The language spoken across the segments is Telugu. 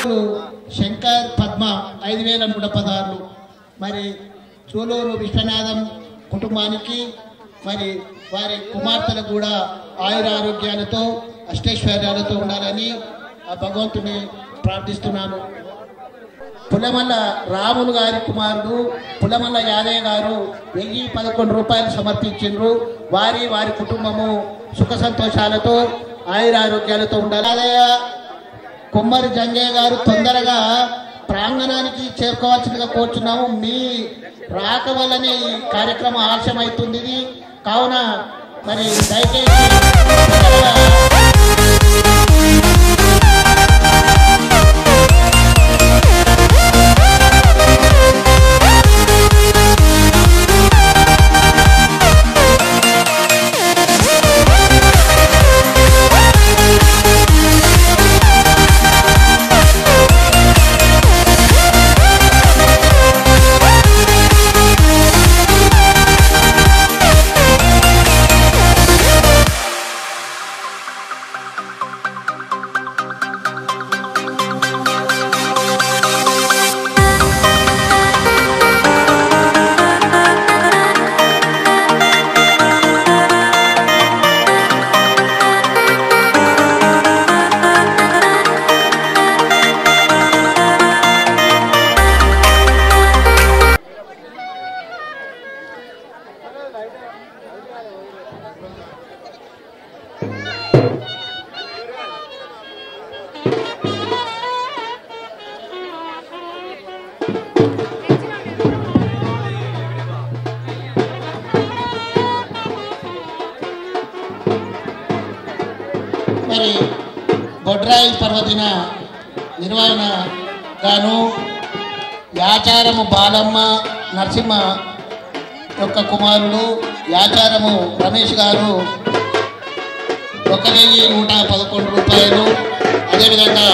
శంకర్ పద్మ 5116 మరి చూలూరు విశ్వనాథం కుటుంబానికి మరి వారి కుమార్తెలకు కూడా ఆయురారోగ్యాలతో అష్టైశ్వర్యాలతో ఉండాలని ఆ భగవంతుని ప్రార్థిస్తున్నాను. పులమల్ల రాములు గారి కుమారుడు పులమల్ల యాదయ్య గారు 1011 రూపాయలు సమర్పించారు. వారి కుటుంబము సుఖ సంతోషాలతో ఆయురారోగ్యాలతో ఉండాలి. కొమ్మరి జంగయ్య గారు తొందరగా ప్రాంగణానికి చేరుకోవాల్సిందిగా కోరుచున్నాము. మీ రాక వల్లనే ఈ కార్యక్రమం ఆలస్యమవుతుంది. కావున మరి దయచేసి మరి బొడ్రాయి పర్వదిన నిర్వహణ గాను యాచారము బాలమ్మ నరసింహ యొక్క కుమారుడు యాచారము రమేష్ గారు 1111 రూపాయలు, అదేవిధంగా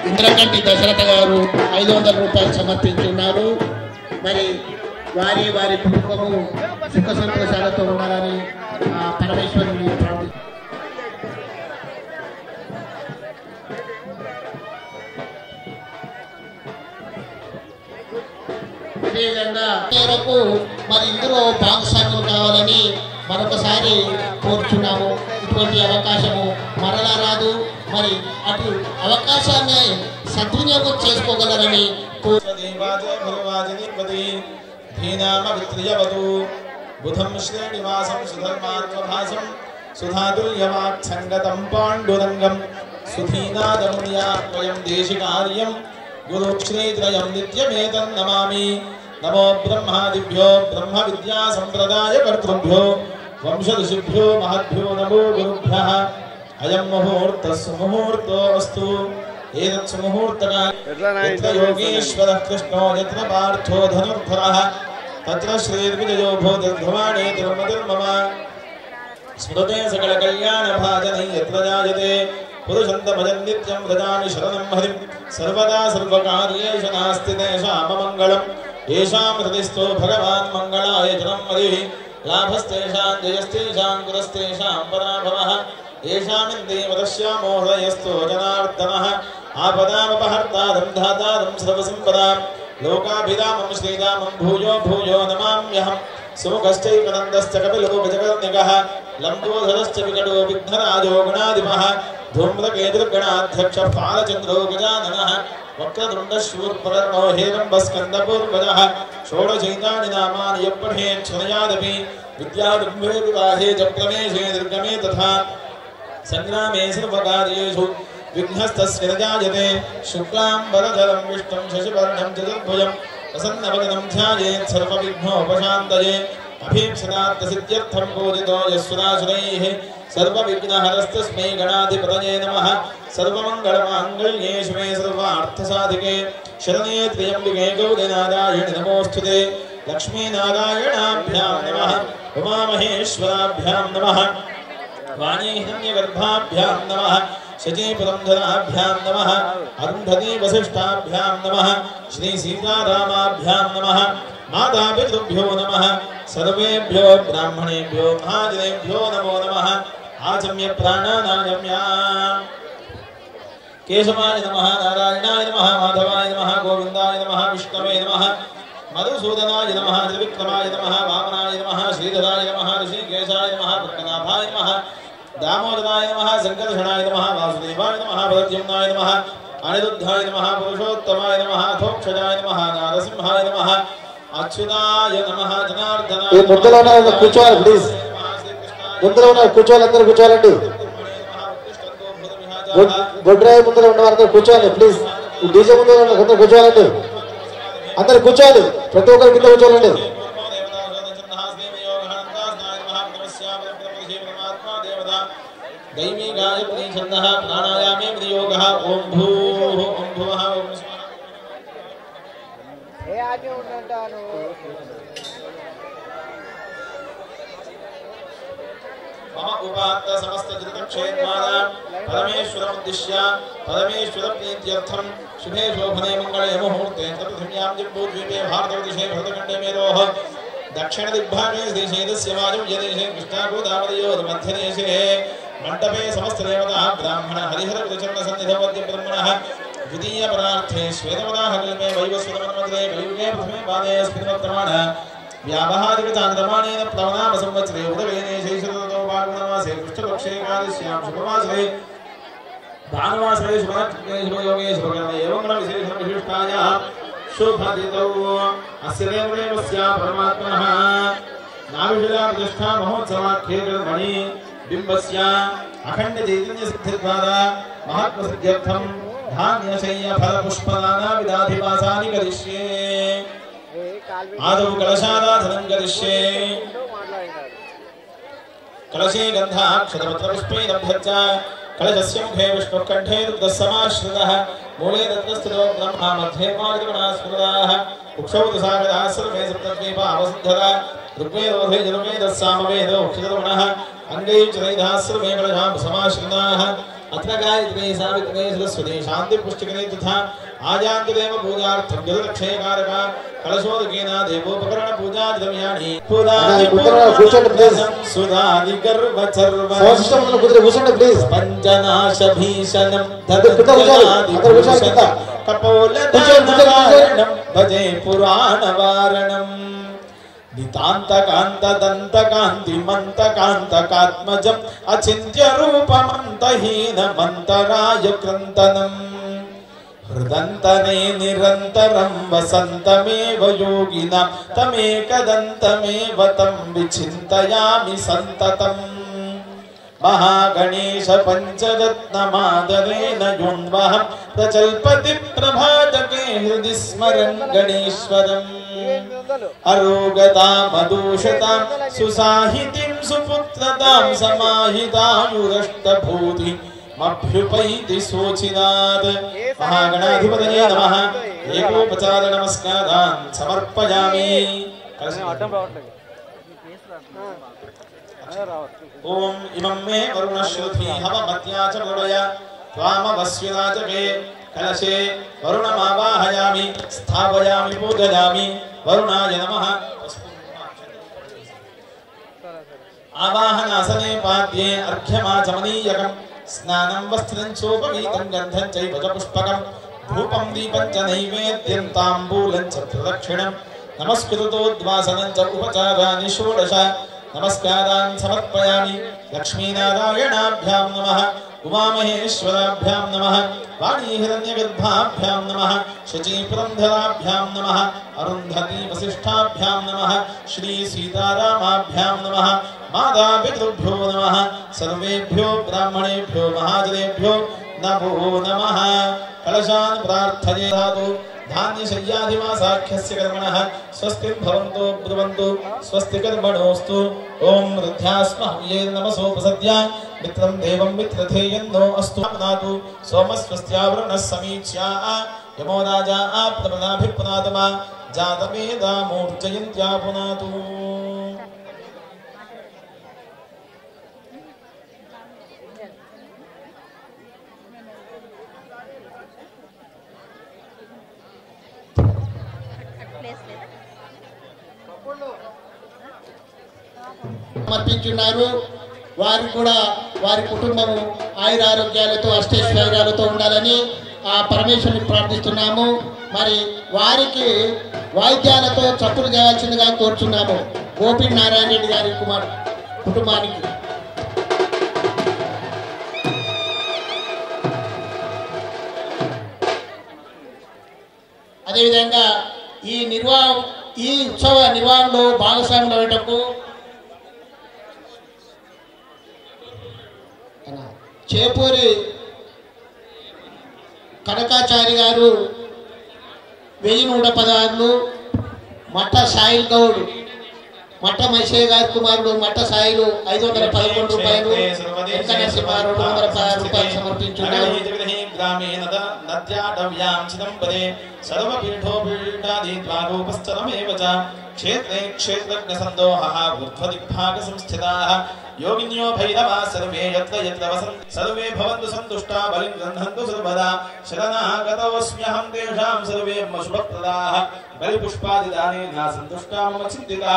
ఇంద్రకంటి దశరథ గారు 500 రూపాయలు సమర్పించున్నారు. మరి వారి కుటుంబము సుఖ సంతోషాలతో ఉండాలని పరమేశ్వరుని ప్రార్థిస్తున్నాను. అదేవిధంగా మేరకు మరి ఇందులో భాగస్వామ్యం కావాలని మరొకసారి కోరుచున్నాము. ఇటువంటి అవకాశము మరలా రాదు. మరి అటు అవకాశాన్ని సద్వినియోగం చేసుకోగలరని బుధం శ్రీనివాసం సుధర్మాత్మభాసం సుధాతుల్యమాక్షంగతం పాండురంగం సుధీనాదమునియాత్మయం దేశికార్యం గురుశ్రీత్రయం నిత్యమేతన్నమామి. నమో బ్రహ్మాదిభ్యో బ్రహ్మ విద్యా సంప్రదాయ కర్తృభ్యో వంశఋషిభ్యో మహద్భ్యో నమో గురుభ్యః. అయం ముహూర్తః సుముహూర్తోऽస్తు. ఏతత్ సుముహూర్తకాలే యత్ర యోగేశ్వరః కృష్ణో యత్ర పార్థో ధనుర్ధరః తత్ర శ్రీర్విజయో భూతిర్భవాణే ధర్మధర్మమ. స్మృతే సకల కళ్యాణ భాజనై యత్ర జాయతే పురుషంతమజం నిత్యం వ్రజామి శరణం హరిం. సర్వదా సర్వకార్యేషు నాస్తి తేషామమంగళం. येषां हृदिस्थो भगवान् मंगलाय जनं मदिः. लाभस्तेषां जयस्तेषां गुरस्तेषां पराभवः. येषामिन्द्रियवदश्यामो हृदयस्थो जनार्दनः. आपदामपहर्तारं धातारं सर्वसम्पदां लोकाभिरामं श्रीरामं भूयो भूयो नमाम्यहम्. सुमुखश्चैकनन्दश्च कपिलो गजकर्णिकः लम्बोदरश्च विकटो विघ्नराजो गणाधिपः. धूम्रकेतुर्गणाध्यक्षः बालचन्द्रो गजाननः. वक्रतुण्डशूर्पकर्णो हेरम्बस्कन्दपूर्वजः. षोडशैतानि नामानि यः पठेत् क्षणयादपि विद्यारम्भे विवाहे च प्रवेशे निर्गमे तथा संग्रामे सर्वकार्येषु विघ्नस्तस्य न जायते. शुक्लाम्बरधरं विष्णुं शशिवर्णं चतुर्भुजं प्रसन्नवदनं ध्यायेत् सर्वविघ्नोपशान्तये. अभीप्सितार्थसिद्ध्यर्थं पूजितो यस्सुरासुरैः सर्वविघ्नहरस्तस्मै गणाधिपतये नमः. सर्वमङ्गलमाङ्गल्ये शिवे सर्वार्थसाधिके शरण्ये त्र्यम्बिके गौरी नारायणि नमोऽस्तुते. लक्ष्मीनारायणाभ्यां नमः. उमामहेश्वराभ्यां नमः. वाणीहिरण्यगर्भाभ्यां नमः. शचीपुरंधराभ्यां नमः. अरुन्धती वसिष्ठाभ्यां नमः. श्री सीतारामाभ्यां नमः. मातापितृभ्यो नमः. सर्वेभ्यो ब्राह्मणेभ्यो महाजनेभ्यो नमो नमः. आचम्य प्राणानायम्या केशवाय नमः नारायणाय नमः माधवाय नमः गोविंदाय नमः विष्णवे नमः मधुसूदनाय नमः त्रिविक्रमाय नमः वामनाय नमः श्रीधराय नमः ऋषिकेशाय नमः पद्मनाभाय नमः दामोदराय नमः संकर्षणाय नमः वासुदेवाय नमः भरद्युम्नाय नमः अनिरुद्धाय नमः पुरुषोत्तमाय नमः अथोक्षजाय नमः नारसिंहाय नमः अच्युताय नमः जनार्दनाय नमः కూర్చోవాలి ప్లీజ్ ముందర ఉన్న కూర్చోవాలందరూ కూర్చోవాలండి గొడ్రాయి ముందర ఉన్న వారందరూ కూర్చోవాలి ప్లీజ్ డీజే ముందర ఉన్న అందరూ కూర్చోవాలండి అందరూ కూర్చోవాలి ప్రతి ఒక్కరు కింద కూర్చోవాలండి दैवी गायत्री छन्दः प्राणायामे प्रयोगः ओम भूः ओम भुवः ओम स्वः ఏ ఆజ్ఞ ఉండంటాను मम उपात्त समस्त जगत्क्षेत्राणां परमेश्वरमुद्दिश्य परमेश्वर प्रीत्यर्थं शुभे शोभने मंगले मुहूर्ते तपथिम्यां जम्बूद्वीपे भारतवर्षे भरतखण्डे मेरोः दक्षिण दिग्भागे श्रीशैलस्य वायु यदेशे कृष्णागोदावरयोः मध्यदेशे मंडपे समस्त देवताः ब्राह्मण हरिहर विचरण सन्निधौ मध्य ब्रह्मणः द्वितीय परार्थे श्वेतवराहकल्पे वैवस्वतमन्वन्तरे कलियुगे प्रथमे पादे स्फुटप्रमाण व्यावहारिकचान्द्रमाणेन प्लवनाम संवत्सरे उदवेने शैशरतो भागवनमासे कृष्णपक्षे एकादश्यां शुभवासरे भानुवासरे शुभनक्षत्रे शुभयोगे शुभकर्णे एवं विशेषविशिष्टायाः शुभदितौ अस्य देवदेवस्य परमात्मनः नाभिषदा प्रतिष्ठा महोत्सवाख्ये कर्मणि बिम्बस्य अखण्ड चैतन्य सिद्धिद्वारा महात्मसिद्ध्यर्थं धान्यशय्य फलपुष्पदाना विदाधिवासानि करिष्ये आदौ कलशाराधनं करिष्ये कलशे गन्धाक्षतपत्रपुष्पेण अभ्यर्च्य कलशस्य मुखे विष्णुकण्ठे रुद्रसमाश्रितः मूले दत्तस्थितो ब्रह्मा मध्ये मार्गवणः स्फुरदाः उक्षौ दशागदाः सर्वे सप्तद्वीपा अवसुन्धरा ऋग्वेदोधे यजुर्वेदस्सामवेदो उक्षितरुणः अंगे चरैधाः सर्वे कलशां समाश्रिताः अत्र गायत्री सावित्री सरस्वती शांति पुष्टिकरे तथा आजान्तदेव पूजार्थं जलक्षयकारक कलशोदकेन देवोपकरण पूजा द्रव्याणि सुधादि गर्भचर्व సిస్టంలో కూర్చోండి ప్లీజ్ पंचनाश भीषणं कपोलदानवारणं भजे पुराणवारणं नितान्तकान्तदन्तकान्तिमन्तकान्तकात्मजम् अचिन्त्यरूपमन्तहीनमन्तराय क्रन्तनम् हृदन्तने निरन्तरं वसन्तमेव योगिनां तमेकदन्तमेव तं विचिन्तयामि सन्ततम् महागणेश पंचरत्नमादरेण योन्वहं प्रचल्पति प्रभातके हृदि स्मरन् गणेश्वरम् अरोगतां मदूषतां सुसाहितिं सुपुत्रतां समाहितायुरष्टभूति मभ्युपैति शोचिनात् महागणाधिपतये नमः एकोपचार नमस्कारान् समर्पयामि ओम इमं मे वरुणश्रुति हवमत्या च गुणया त्वामवस्विना च मे कलशे वरुणमावाहयामि स्थापयामि पूजयामि वरुणाय नमः आवाहनासने पाद्ये अर्घ्यमाचमनीयकं स्नानं वस्त्रं चोपवीतं गन्धं चैव च पुष्पकं धूपं दीपं च नैवेद्यं ताम्बूलं च प्रदक्षिणं नमस्कृतोद्वासनं च उपचाराणि षोडश नमस्कारान् समर्पयामि लक्ष्मीनारायणाभ्यां नमः उमामहेश्वराभ्यां नमः वाणीहिरण्यगर्भाभ्यां नमः शचीपुरन्धराभ्यां नमः अरुन्धती वसिष्ठाभ्यां नमः श्रीसीतारामाभ्यां नमः मातापितृभ्यो नमः सर्वेभ्यो ब्राह्मणेभ्यो महाजनेभ्यो नमो नमः कलशान् प्रार्थयेतादु धान्यशय्याधिवासाख्यस्य कर्मणः स्वस्ति भवन्तो ब्रुवन्तु स्वस्ति कर्मणोऽस्तु ओम वृद्ध्यास्महे नमसोपसद्य मित्रं देवं मित्रधेयन्नो अस्तु पुनातु सोमस्वस्त्यावरणः समीच्या यमो राजा आप्तमनाभिपुनातमा जातवेदा मूर्जयन्त्या पुनातु సమర్పించున్నారు వారు కూడా వారి కుటుంబము ఆయురారోగ్యాలతో అష్టైశ్వర్యాలతో ఉండాలని ఆ పరమేశ్వరుని ప్రార్థిస్తున్నాము. మరి వారికి వాయిద్యాలతో చప్పులు చేయాల్సిందిగా కోరుచున్నాము. గోపి నారాయణ రెడ్డి గారి కుటుంబానికి. అదేవిధంగా ఈ ఉత్సవ నిర్వహణలో భాగస్వాములు అయ్యేటప్పుడు చేపూరి కనకాచారి గారు 1116, మట్ట సాయిల్ గౌడ్, మట్ట మైసయ్య గారి కుమారుడు మట్ట సాయిలు 511 రూపాయలు, వెంకట నరసింహ 216 రూపాయలు సమర్పించున్నారు. क्षेत्रे क्षेत्रज्ञ संदोहः ऊर्ध्वदिग्भाग संस्थिताः योगिन्यो भैरवा सर्वे यत्र यत्र वसन्ति सर्वे भवन्तु सन्तुष्टा बलिं गृह्णन्तु सर्वदा शरणागतोऽस्म्यहं तेषां सर्वे शुभप्रदाः बलिपुष्पादिदानेन सन्तुष्टा मम चिन्तिता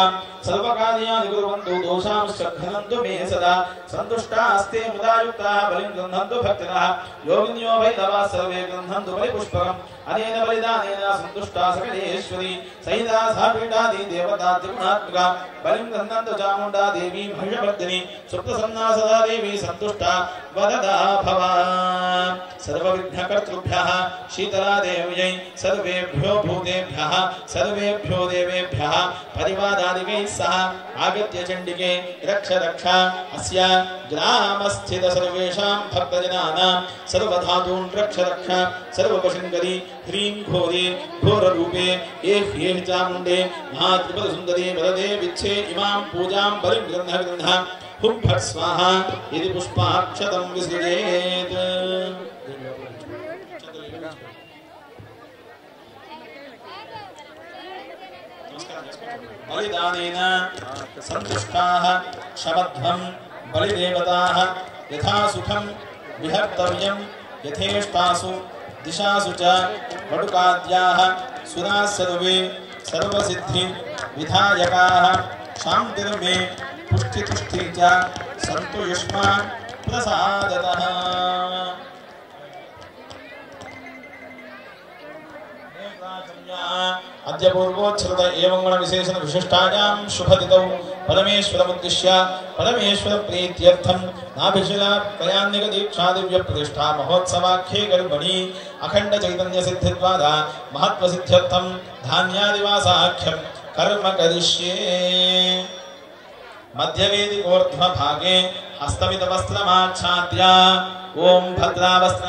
सर्वकार्याणि कुर्वन्तु दोषांश्च घ्नन्तु मे सदा सन्तुष्टास्ते मुदा युक्ताः बलिं गृह्णन्तु भक्तिनः योगिन्यो भैरवा सर्वे गृह्णन्तु बलिपुष्पकम् अनेन बलिदानेन सन्तुष्टा सकलेश्वरी सहिता सा पीठादि देवता त्रिगुणात्मिका बलिं गृह्णन्तु चामुण्डा देवी भव्यवर्धिनी सुप्तसन्ना सदा देवी सन्तुष्टा वरदा भवा सर्वविघ्नकर्तृभ्यः शीतला देव्यै सर्वेभ्यो भूतेभ्यः सर्वेभ्यो देवेभ्यः परिवारादिकैः सह आगत्य चण्डिके रक्ष रक्ष अस्य ग्रामस्थित सर्वेषां भक्तजनानां सर्वधातून् रक्ष रक्ष सर्ववशङ्करी ह्रीं घोरे घोररूपे ये चामुण्डे महात्रिपुरसुन्दरी वरदे विच्छे इमां पूजां बलिं गृह्ण गृह्ण हुं फट् स्वाहा यदि पुष्पाक्षतं विसृजेत् बलिदानेन सन्तुष्टाः शमध्वं बलिदेवताः यथा सुखं विहर्तव्यं यथेष्टासु दिशासु च वटुकाद्याः सुराः सर्वे सर्वसिद्धि विधायकाः शान्तिर्मे पुष्टितुष्टि च सन्तु युष्मान् प्रसादतः अद्य पूर्वोच्छ्रुत एवं गुणविशेषण विशिष्टायां शुभतिथौ परमेश्वरमुद्दिश्य परमेश्वर प्रीत्यर्थं नाभिशिला प्रयान्निक दीक्षा दिव्य प्रतिष्ठा महोत्सवाख्ये कर्मणि अखंड चैतन्य सिद्धिद्वारा महत्व सिद्ध्यर्थं धान्यादिवासाख्यं कर्म करिष्ये मध्यवेदिकोर्ध्व भागे हस्तमित वस्त्रमाच्छाद्य ओम भद्रावस्त्र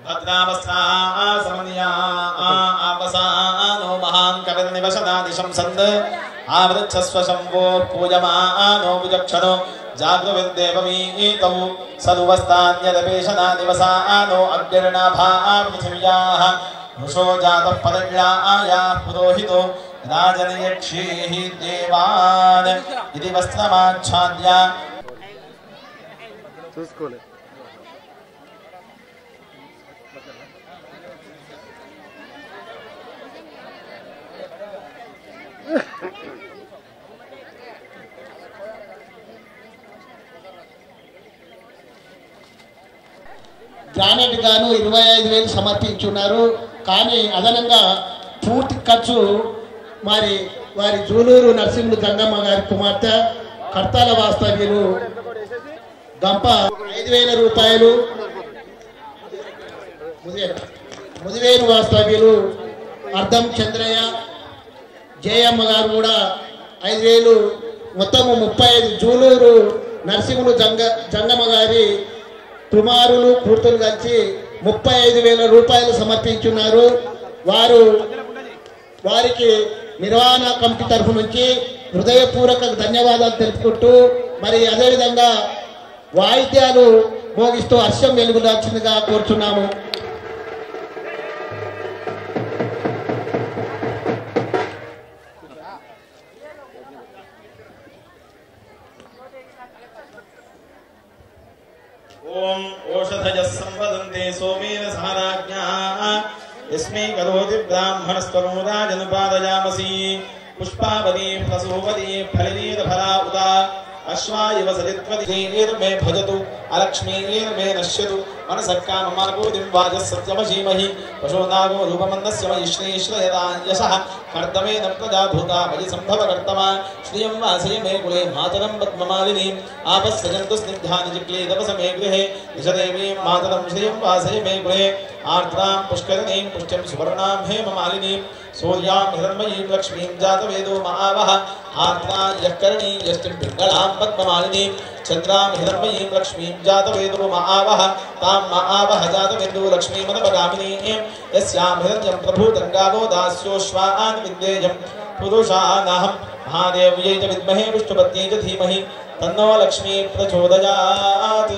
भद्रावस्त्रासमनिया आवसानो महान् कविर्निवसनादिशं सन्द आवृच्छस्व शम्भो पूजमानो विचक्षणो जागृविर्देवमीतौ सदुवस्तान्यदपेशनादिवसानो अग्निर्नाभा पृथिव्याः वृषो जातः पदव्यायाः पुरोहितो राजनयक्षेहि देवान् इति वस्त्रमाच्छाद्य గ్రానైట్ గాను 25,000 సమర్పించున్నారు. కానీ అదనంగా పూర్తి ఖర్చు మరి వారి జూలూరు నరసింహులు జంగమ్మ గారి కుమార్తె కర్తాల వాస్తవ్యులు గంప 5,000 రూపాయలు, ముదివేరు వాస్తవ్యులు అర్ధం చంద్రయ్య జయమ్మ గారు కూడా 5,000, మొత్తము 35. జూలూరు నరసింహులు జంగమ్మ గారి కుమారులు కూతురు కలిసి 35,000 రూపాయలు సమర్పించున్నారు. వారికి నిర్వహణ కమిటీ తరఫు నుంచి హృదయపూర్వక ధన్యవాదాలు తెలుపుకుంటూ మరి అదేవిధంగా వాయిద్యాలు మోగిస్తూ హర్షం వెలుగుదాల్సిందిగా కోరుచున్నాము. ओम ओषधयः संवदन्ते सोमेन सहराज्ञाः यस्मै करोति ब्राह्मणस्तनो राजनुपादयामसि पुष्पावती प्रसूवती फलिनीतफला उदा अश्वायव सरित्वतिर्मे भजतु अलक्ष्मीर्मे नश्यतु मनसक्काममागोदिं वाजः सत्यमशीमहि पशोनागो रूपमन्दस्य मयि श्रीश्रयदा यशः कर्तमेन प्रजाभूता मयि सम्भवकर्तमा श्रियं वासय मे कुले मातरं पद्ममालिनीं आपस्सजन्तु स्निग्धानि जिक्ले तपसमे गृहे निशदेवीं मातरं श्रियं वासय मे कुले आर्द्रां पुष्करणीं पुष्ट्यं सुवर्णां हेममालिनीं सूर्यां हिरण्मयीं लक्ष्मीं जातवेदो महावः आर्द्रां यःकर्णी यष्टिं पिङ्गलां पद्ममालिनीं चन्द्रां हिरण्मयीं लक्ष्मीं जातवेदो महावः तां महावः जातवेदो लक्ष्मीमनपगामिनीं यस्यां हिरण्यं प्रभूतङ्गावो दास्योश्वान् विद्येयं पुरुषानहं महादेव्यै च विद्महे विष्णुपत्न्यै च धीमहि तन्नो लक्ष्मी प्रचोदयात्।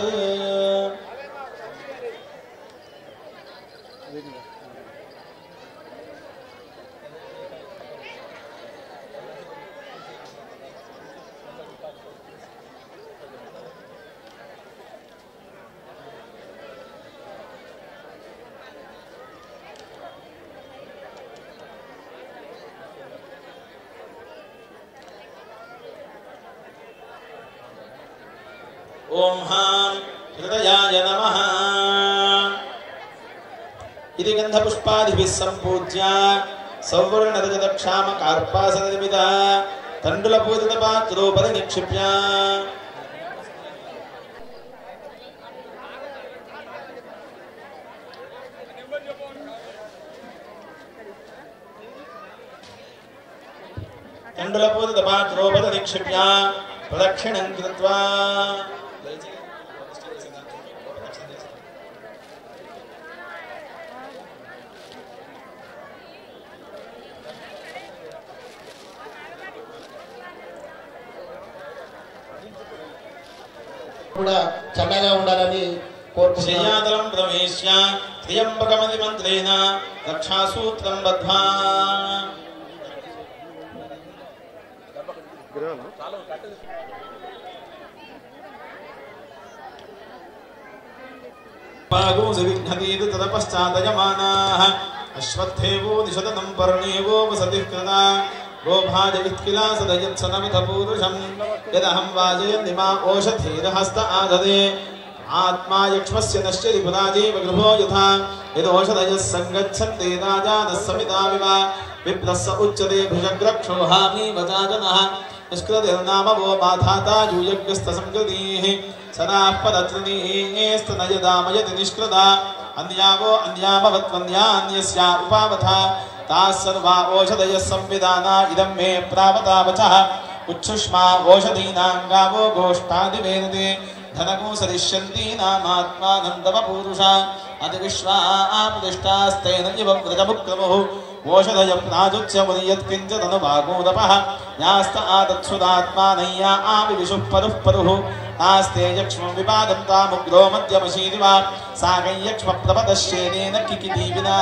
ओम हां हृदयाय नमः इति गन्धपुष्पादिभिः सम्पूज्य सौवर्णरजतक्षामकार्पासनिर्मिता तण्डुलपूजितपात्रोपरि निक्षिप्य तण्डुलपूजितपात्रोपरि निक्षिप्य प्रदक्षिणं कृत्वा కూడా చల్లగా ఉండాలని కోరుకుంటున్నాను. ప్రవేశ్య త్ర్యంబకమది మంత్రేణ రక్షాసూత్రం బద్ధ్వా పాగోసి విఘ్నతీత తదపశ్చాదయమానాః అశ్వత్థేవో నిషదనం పర్ణేవో వసతిః కృతా गोभाजवित्किलासदयत्सनमिथपूरुषं यदहं वाजयन्निमा ओषधीरहस्त आददे आत्मा यक्ष्मस्य नश्यति पुरादेव गृहो यथा यदोषधयः सङ्गच्छन्ते राजानः समिताविव विप्रस्य उच्यते भुजग्रक्षोहामि वचाजनः निष्कृतिर्नाम वो माधाता यूयज्ञस्तसंकृतिः सदाः पदतृणीस्तनयदामयति निष्कृता अन्यावो अन्यामवत्वन्यान्यस्या उपावथा ताः सर्वा ओषधयः संविदाना इदं मे प्रावतावचः उच्छुष्मा ओषधीनां गावो गोष्ठादिवेदते धनको सरिष्यन्तीनामात्मानं तव पूरुषा अतिविश्वाप्रतिष्ठास्तेन इव व्रजमुक्रमुः ओषधयः प्राजुच्य मुनियत्किञ्चिदनुभागोदपः यास्त आदत्सुदात्मानय्या आविविशुः परुः परुः तास्ते यक्ष्मं विपादं तामुग्रो मध्यमशीदिवा साकं यक्ष्मप्रपदश्चेदेन किकिदीविना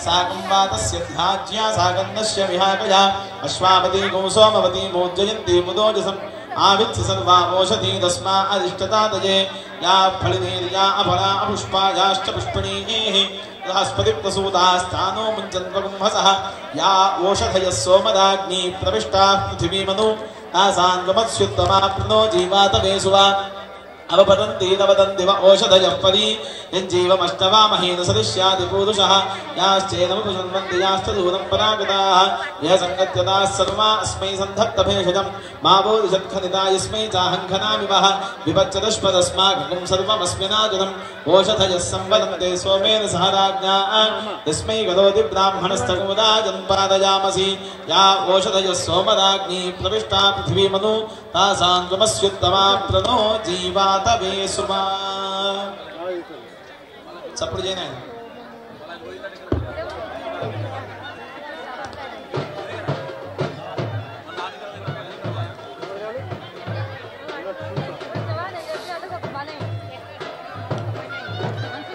साकं वातस्य ध्याज्या साकन्दस्य विहाकया अश्वावती गोसोमवती मोज्जयन्ती मुदोजसम् आवित्य सर्वा ओषधी तस्मा अधिष्ठतादये या फलिनीर्या अफला अपुष्पा याश्च पुष्पिणीः बृहस्पतिप्रसूतास्तानो मुञ्चन्द्रकुम्भसः या ओषधयः सोमदाग्नी प्रविष्टाः पृथिवीमनु तासान् वमत्स्युत्तमा प्रणो जीवातवे सुवा अवपतन्ति नवदन्ति व ओषधयः परि यज्जीवमष्टवामहेन सदृश्यादिपूरुषः याश्चेदमुपशन्वन्ति यास्तदूरं परागताः यः सङ्गत्यताः सर्वा अस्मै सन्धत्तभेषजं मा बोधिषत्खनिता यस्मै चाहङ्खनामिवः विपच्यदश्वदस्माकं सर्वमस्मिनाजुनम् ओषधयः संवदन्ते सोमेन सह राज्ञा यस्मै गतोति ब्राह्मणस्तकुमुदाजन्पादयामसि या ओषधयः सोमराज्ञी प्रविष्टा पृथिवीमनु तासां त्वमस्युत्तमा प्रणो जीवातवे सुमा चप्पड़ जैन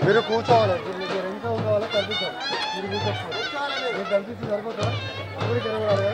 మీరు కూర్చోవాలి మీకు ఎంత కావాలో కల్పిస్తారు మీరు కూర్చోవాలి మీరు కల్పిస్తే సరిపోతారా అప్పుడు తిరగరాలి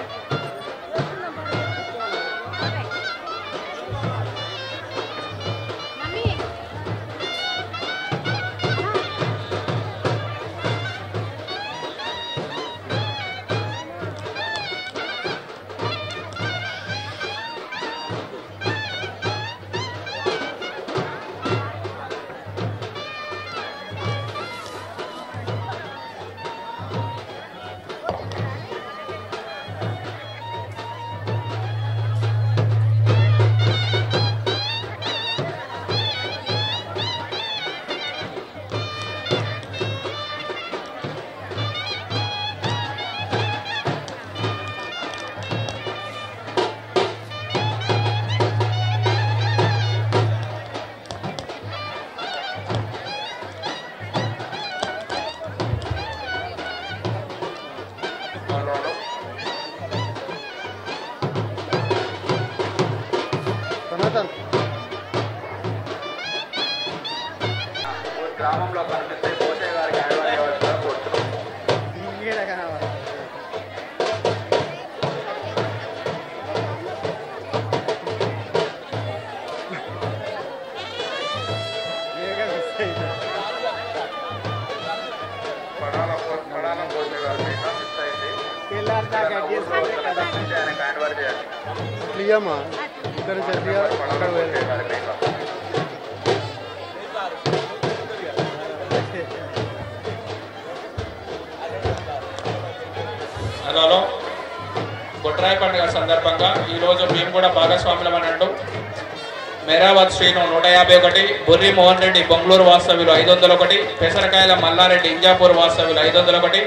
హలో బొట్రాయి పండుగ సందర్భంగా ఈరోజు మేము కూడా భాగస్వాములం అన్నట్టు మేరావత్ శ్రీను 151, బుర్రి మోహన్ రెడ్డి బొంగళూరు వాస్తవ్యులు 501, పెసరకాయల మల్లారెడ్డి ఇంజాపూర్ వాస్తవ్యులు 501,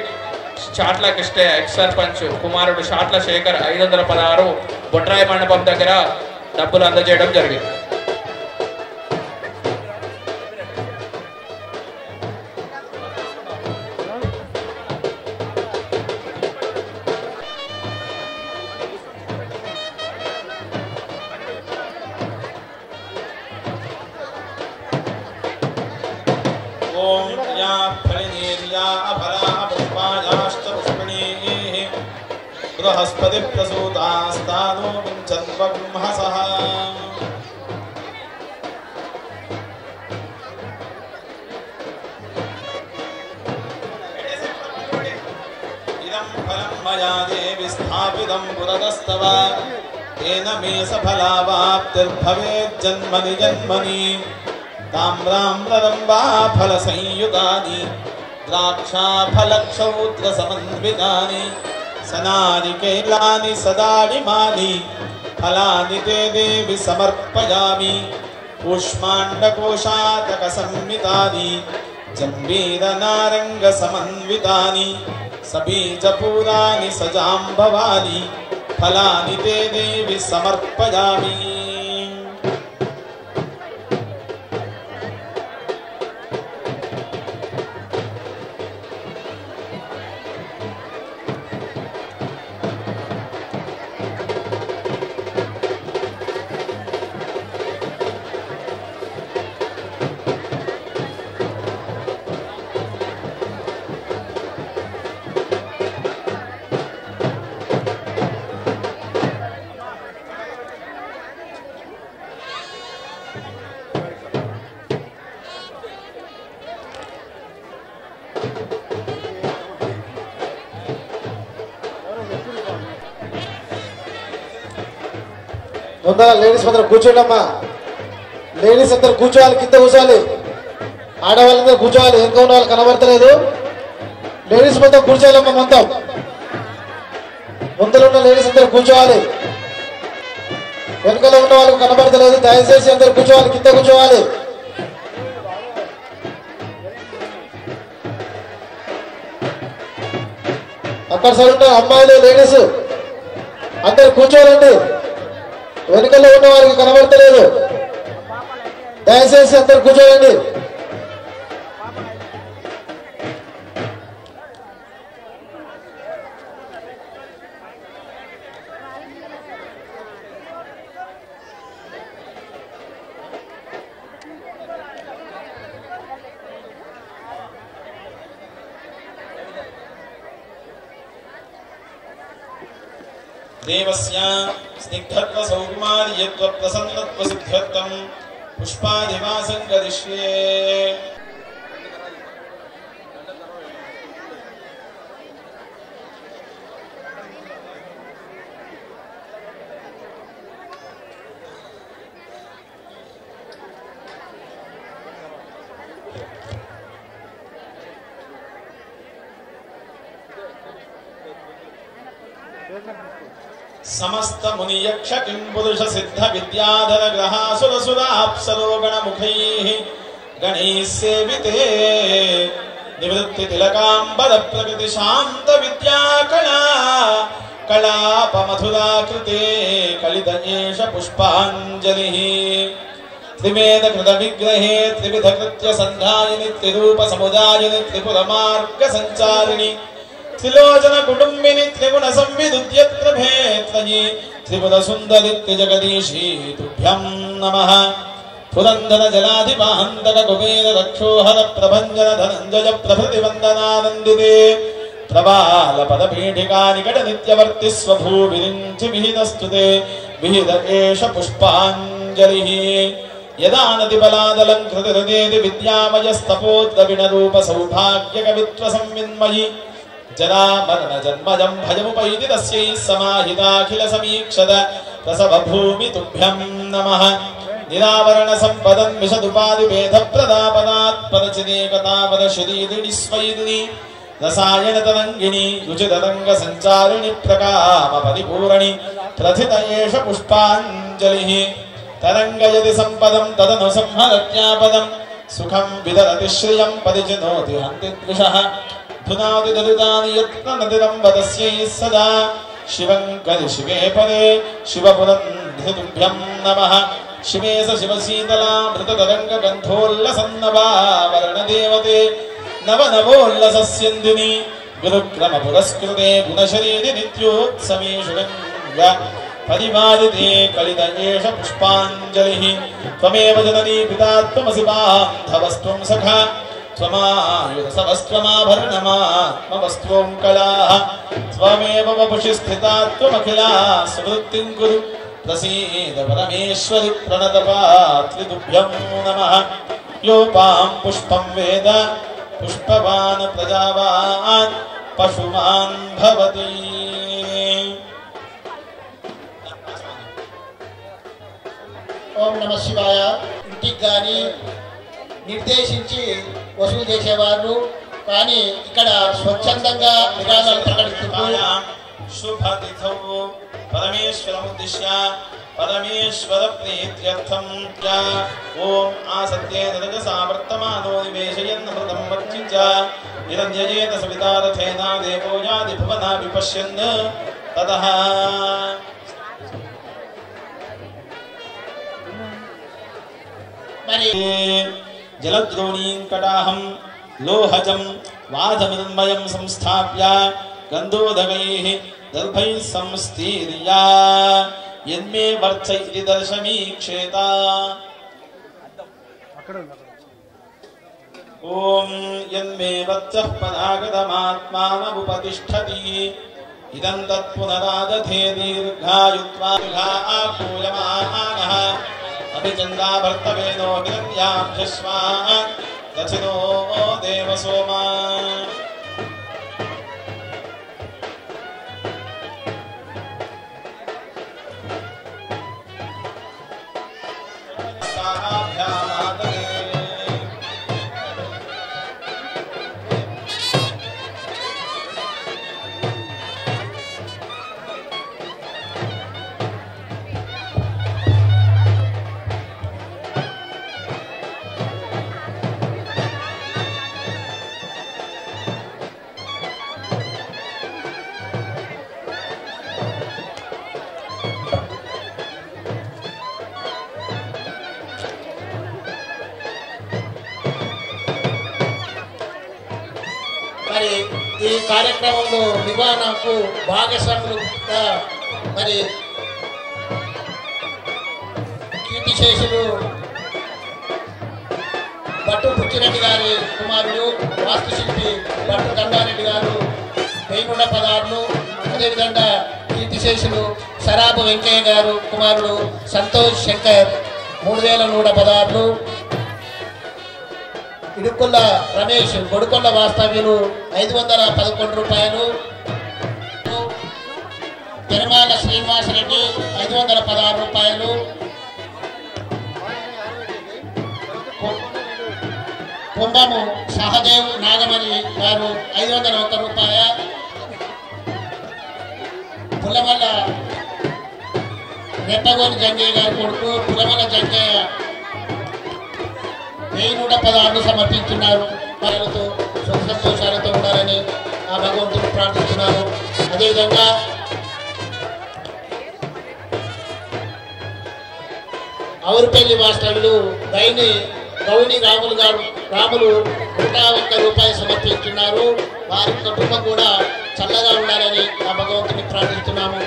చాట్ల కృష్ణయ్య ఎక్స్ సర్పంచ్ కుమారుడు చాట్ల శేఖర్ 516 బొట్రాయి మండపం దగ్గర డబ్బులు అందజేయడం జరిగింది. बृहस्पति प्रसूतास्तानो विंचत्वब्रह्मसः इदं फलं मया देवि स्थापितं पुरतस्तव तेन मे सफलावाप्तिर्भवेत् जन्मनि जन्मनि ताम्राम्ररम्बा फलसंयुतानि द्राक्षाफलक्षौत्रसमन्वितानि सनारिकेलानि सदारिमानि फलानि ते देवि समर्पयामि कूष्माण्डकोशातकसंमितानि जम्बीरनारङ्गसमन्वितानि सबीजपूराणि सजाम्बवानि फलानि ते देवि समर्पयामि. ముందర లేడీస్ అందరూ కూర్చోండమ్మా. లేడీస్ అందరూ కూర్చోవాలి, కింద కూర్చోవాలి. ఆడవాళ్ళందరూ కూర్చోవాలి, వెనుక ఉన్న వాళ్ళు కనబడతలేదు. లేడీస్ మొత్తం కూర్చోవాలమ్మా. మొత్తం ముందర ఉన్న లేడీస్ అందరూ కూర్చోవాలి, వెనుకలో ఉన్న వాళ్ళకు కనబడతలేదు. దయచేసి అందరూ కూర్చోవాలి, కింద కూర్చోవాలి. అక్కడ సైడ్ ఉన్న అమ్మాయిలు లేడీస్ అందరు కూర్చోవాలండి. వెనుకల్లో ఉన్న వారికి కనబడతలేదు. దయచేసి అందరు కూర్చోండి. देवस्य स्निग्धत्व सौकुमार्यत्व प्रसन्नत्व सिद्ध्यर्थं पुष्पादिवासं करिष्ये. समस्त मुनि यक्ष किं पुरुष सिद्ध विद्याधर ग्रहासुर सुर अप्सरो गण मुखैः गणैः सेविते निवृत्ति तिलकांबर प्रकृति शांत विद्या कला कलाप मधुरा कृते कलिदयेश पुष्पांजलिः त्रिवेद कृत विग्रहे त्रिविध कृत्य संधायिनि त्रिरूप समुदायिनि त्रिपुर मार्ग संचारिणि त्रिलोचन कुटुंबिनी त्रिगुण संविदुद्यत्र भेत्रयि त्रिपुर सुंदरि त्रिजगदीशी तुभ्यं नमः. पुरंदर जलाधिपान्तक कुबेर रक्षोहर प्रभंजन धनंजय प्रभृति वंदनानंदिते प्रबाल पद पीठिका निकट नित्यवर्ति स्वभूविरिंचि विहितस्तुते विहित एष पुष्पांजलिः. यदा नदिबलादलंकृत हृदयेति विद्यामयस्तपोद्दविण रूप सौभाग्य कवित्व संविन्मयि जन्मजं भयमुपैति तस्यै समाहिताखिल समीक्षत प्रसवभूमि तुभ्यं नमः निरावरण संपदं विशदुपादि भेद प्रदापदात् पदचिनेकतापदशरीरिणि स्वैरिणि रसायन तरंगिणी रुचितरंग संचारिणि प्रकाम परिपूरणि प्रथित एष पुष्पाञ्जलिः तरंगयति संपदं तदनु संहरत्यापदं सुखं विदरति श्रियं परिचिनोति हन्ति द्विषः धुनाति दलितानि यत्र नदिरं वदस्यै सदा शिवं करि शिवे पदे शिवपुरन्धितुभ्यं नमः शिवे स शिवशीतलामृततरङ्गगन्धोल्लसन्नवा वर्णदेवते नवनवोल्लसस्यन्दिनी गुरुक्रमपुरस्कृते गुणशरीरि नित्योत्सवेषु गङ्ग परिवारिते कलित एष पुष्पाञ्जलिः त्वमेव जननी पिता त्वमसि बान्धवस्त्वं सखा त्वमायुधसवस्त्वमाभरणमात्मवस्त्वं कलाः त्वमेव वपुषि स्थिता त्वमखिला सुवृत्तिं कुरु प्रसीद परमेश्वरि प्रणतपात्रितुभ्यं नमः योपां पुष्पं वेद पुष्पवान् प्रजावान् पशुमान् भवति ఓం నమ శివాయ. ఇంటికి కానీ నిర్దేశించి వసూలు చేసేవారు కానీ ఇక్కడ స్వచ్ఛందంగా విరాళాలు ప్రకటిస్తున్నారు. శుభతిథౌ పరమేశ్వరముద్దిశ్య పరమేశ్వర ప్రీత్యర్థం ఓం ఆసత్యే తదజసా వర్తమానో నివేశయన్ అమృతం వర్చించ నిరంజయేత సవితా రథేనా దేవో యాది భువనా విపశ్యన్ తదః మరి జలద్రోణీం కటాహం లోహజం వాధమృన్మయం సంస్థాప్య గంధోదగైః దర్భైః సంస్థీర్య యన్మే వర్చ ఇతి దర్శమీక్షేత ఓం యన్మే వర్చః పదాగతమాత్మానముపతిష్ఠతి ఇదం తత్పునరాదధే దీర్ఘాయుత్వా ఆకూయమానః అభిచందా భర్తవేనో హిరణ్యాభ్యశ్వా దక్షిణో దేవసోమా మరి ఈ కార్యక్రమంలో నిర్వహణకు భాగస్వాములుగా మరి కీర్తిశేషులు భట్టు పుచ్చిరెడ్డి గారి కుమారుడు వాస్తుశిల్పి భట్టు గంగారెడ్డి గారు 1000 పదార్లు, అదేవిధంగా కీర్తిశేషులు సరాబు వెంకయ్య గారు కుమారుడు సంతోష్ శంకర్ 3100 పదార్లు, ఇడుకుల్ల రమేష్ గొడుకొల్ల వాస్తవ్యులు 511 రూపాయలు, తిరుమల శ్రీనివాసరెడ్డి 516 రూపాయలు, కుంభము సహదేవ్ నాగమణి గారు 501 రూపాయ, పుల్లమల్ల రెట్టగోని జంగయ్య గారి కొడుకు పుల్లమల్ల జంగయ్య 1116 సమర్పించున్నారు. వారితో సుఖ సంతోషాలతో ఉండాలని ఆ భగవంతుడు ప్రార్థిస్తున్నారు. అదేవిధంగా ఔరుపల్లి వాస్తవ్యులు గౌని రాములు 101 రూపాయలు సమర్పించున్నారు. వారి కుటుంబం కూడా చల్లగా ఉండాలని ఆ భగవంతుని ప్రార్థిస్తున్నాము.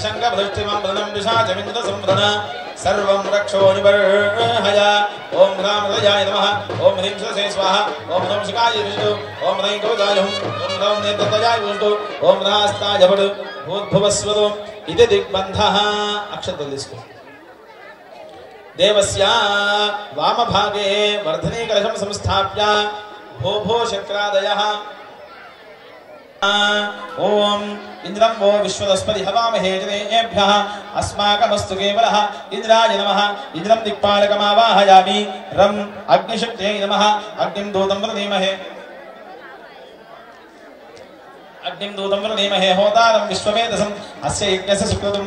विशङ्खभृष्टिममृतं विशाचमिन्द्रसंवृण सर्वं रक्षो निबर्हय ओम रामदयाय नमः ओम ह्रीं सरसे स्वाहा ओम नमः शिखाय विष्णु ओम ह्रीं कवचाय हुं ओम नमः नेत्रदयाय विष्णु ओम रास्ताय भट भूद्भुवस्वतो इति दिग्बन्धः अक्षतल इसको देवस्य वामभागे वर्धने कलशं संस्थाप्य भो भो शक्रादयः ओम इंद्रं वो विश्वदस्पति हवामहे जनेभ्यः अस्माकमस्तु केवलः इंद्राय नमः इंद्रं दिक्पालकमावाहयामि रं अग्निशक्त्यै नमः अग्निं दूतं वृणीमहे होतारं विश्ववेदसं अस्य यज्ञस्य सुकृतं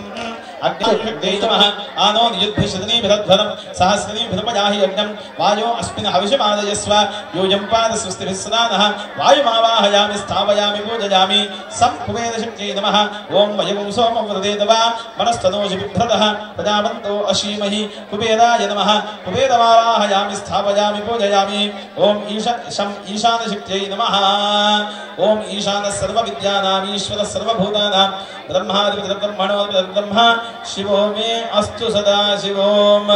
अग्निशक्त्यै नमः आनो नियुद्भिषदनीभिरध्वरं सहस्रनीभिरुपजाहि यज्ञं वायो अस्मिन् हविषमादयस्व योजं पादस्वस्तिभिः सदा नः वायुमावाहयामि स्थापयामि पूजयामि सम्भुवेदशक्त्यै नमः ॐ वयं सोमं वृदेतवा मनस्तनोषि बिभ्रतः प्रजावन्तो अशीमहि कुबेराय नमः कुबेरमावाहयामि स्थापयामि पूजयामि ॐ ईशानशक्त्यै नमः ॐ ईशानः सर्वविद्यानाम् ईश्वरः सर्वभूतानां ब्रह्मादिब्रह्मणोऽब्रह्म शिवो मे अस्तु सदा शिवोम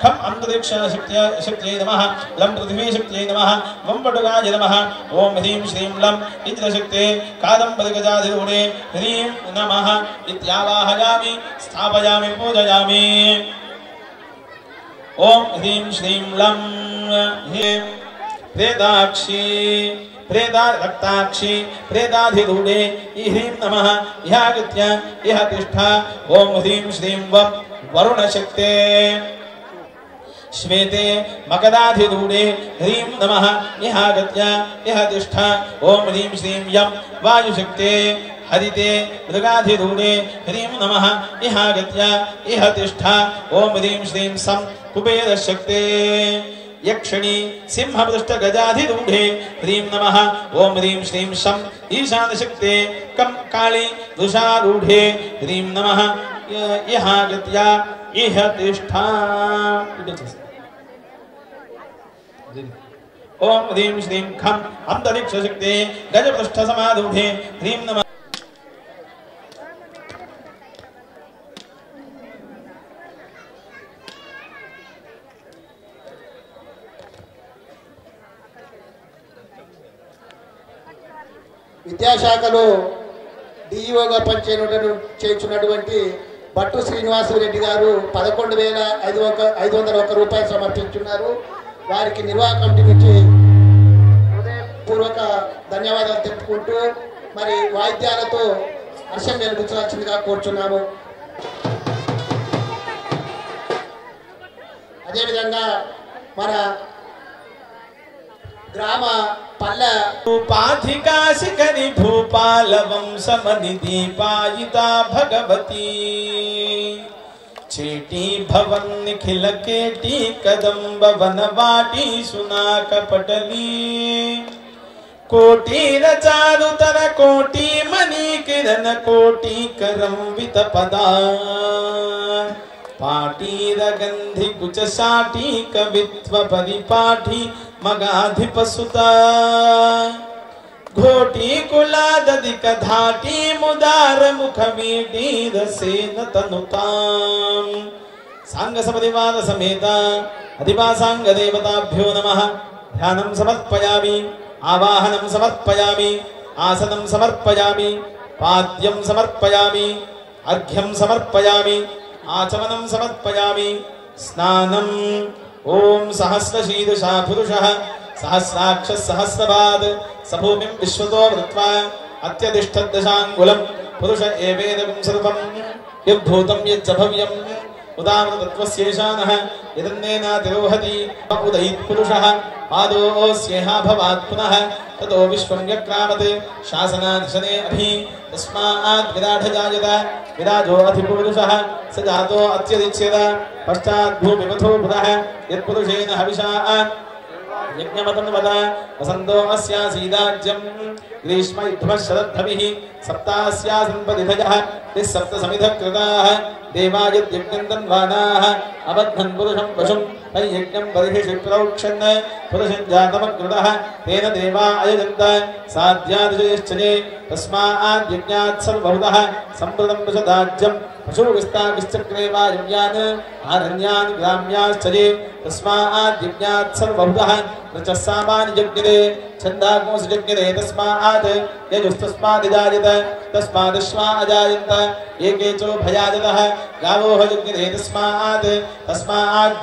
खम अंतरिक्षशक्त्यै नमः लं पृथ्वीशक्त्यै नमः वं वटुकाय नमः ओम ह्रीं श्रीं लं इंद्रशक्त्यै कादम्बरिगजाधिरूढे ह्रीं नमः इत्यावाहयामि स्थापयामि पूजयामि ओम ह्रीं श्रीं लं ह्रीं प्रेताक्षी प्रेदा रक्ताक्षी प्रेदाधिरूढे ह्रीं नमः ह्यागत्य इह तिष्ठा ओम ह्रीं श्रीं वं वरुणशक्ते श्वेते मकदाधिरूढे ह्रीं नमः इहागत्य इह तिष्ठा ओम ह्रीं श्रीं यं वायुशक्ते हरिते मृगाधिरूढे ह्रीं नमः इहागत्य इह तिष्ठा ओम ह्रीं श्रीं सं कुबेरशक्ते यक्षिणी सिंहपृष्ठगजाधिरूढे ह्रीं नमः ओम ह्रीं श्रीं शं ईशानशक्ते कं काली वृषारूढे ह्रीं नमः इहागत्या इह तिष्ठा ओम ह्रीं श्रीं खं अंतरिक्षशक्ते गजपृष्ठसमारूढे ह्रीं नमः విద్యాశాఖలో డిఈఓగా చేస్తున్నటువంటి భట్టు శ్రీనివాసరెడ్డి గారు 11,501 రూపాయలు సమర్పించున్నారు. వారికి నిర్వాహక కమిటీ నుంచి హృదయపూర్వక ధన్యవాదాలు తెలుపుకుంటూ మరి వాయిద్యాలతో హర్షం వెలుగుచాల్సిందిగా కోరుచున్నాము. అదేవిధంగా మన గ్రామ పల్ల उपाधिका शिखरि भूपाल वंशमणि दीपायिता भगवती चेटी भवन निखिल केटी कदम्ब वनवाटी सुनाक पटली कोटि रचारुतर कोटि मणि किरण कोटि करंवित पदा पाटीरगंधि कुच साटी कवित्व परिपाठी मगाधिपसुता घोटी कुलादधिक धाटी मुदार मुखमीटी रसेन तनुतां सांग सपरिवार समेत अधिपासांग देवताभ्यो नमः. ध्यानं समर्पयामि आवाहनं समर्पयामि आसनं समर्पयामि पाद्यं समर्पयामि अर्घ्यं समर्पयामि आचमनं समर्पयामि स्नानम् ओम सहस्रशीर्षा पुरुषः सहस्राक्षः सहस्रपाद सभूमिं विश्वतो वृत्वा अत्यतिष्ठद्दशाङ्गुलं पुरुष एवेदं सर्वं यद्भूतं यच्च भव्यम् उदामृतत्वस्येषानः यदन्नेनातिरोहति उदयित्पुरुषः पादोऽस्येहा भवात् पुनः ततो विश्वं व्यक्रामत् शासनाधिशने अभि तस्मात् विराढजायत विराजो अधिपुरुषः स जातो अत्यदिच्यत पश्चात् भूमिपथो पुरः यत्पुरुषेण हविषा यज्ञमतन्वद वसन्तो अस्यासीदाज्यं ग्रीष्म युद्धः शरद्धभिः सप्तास्यासन् परिधयः तिस्सप्तसमिधः कृताः देवा यद्यज्ञं तन्वानाः अबध्नन् पुरुषं पशुं तयज्ञं बर्हिषि प्रौक्षन् पुरुषं जातमकृतः तेन देवा अयजन्त साध्यादिशयश्चये तस्मात् यज्ञात् सर्वभूतः सम्प्रदं पशदाज्यं पशु विस्ताविश्चक्रे वायुव्यान् आरण्यान् ग्राम्याश्चये तस्मात् दिव्यात् सर्वभूतः रचस्सामानि जज्ञते छन्दागोंसि जज्ञते तस्मात् यजुस्तस्मात् जायत तस्मादश्वा अजायन्त एके च भयाजतः गावोः जज्ञते तस्मात्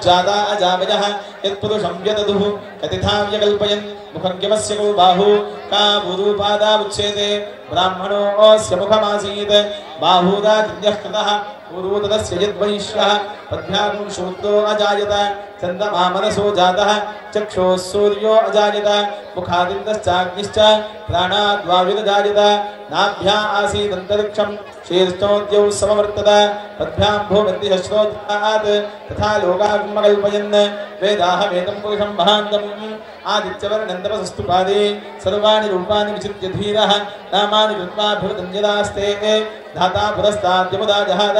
जाता अजावयः यत्पुरुषं यदधुः कथितां यकल्पयन् मुखं यमस्य को बाहु का बुरूपादा उच्यते ब्राह्मणोऽस्य मुखमासीत् बाहुदा दिव्यः कृतः पूर्वोदस्य यद्वैश्यः पद्भ्यागुं शूद्रो अजायत चन्द्रमा मनसो जातः चक्षुः सूर्यो अजायत मुखादिन्द्रश्चाग्निश्च प्राणाद्वायुरजायत नाभ्या आसीदन्तरिक्षं शीर्षोद्यौ समवर्तत पद्भ्यां भूमध्यश्रोत्रात् तथा लोकागमकल्पयन् वेदाः वेदं पुरुषं महान्तम् आदित्यवर्णं तपसस्तु पादे सर्वाणि रूपाणि विचित्य धीरः नामानि कृत्वा भवदञ्जलास्ते धाता पुरस्ताद्यमुदा जहाद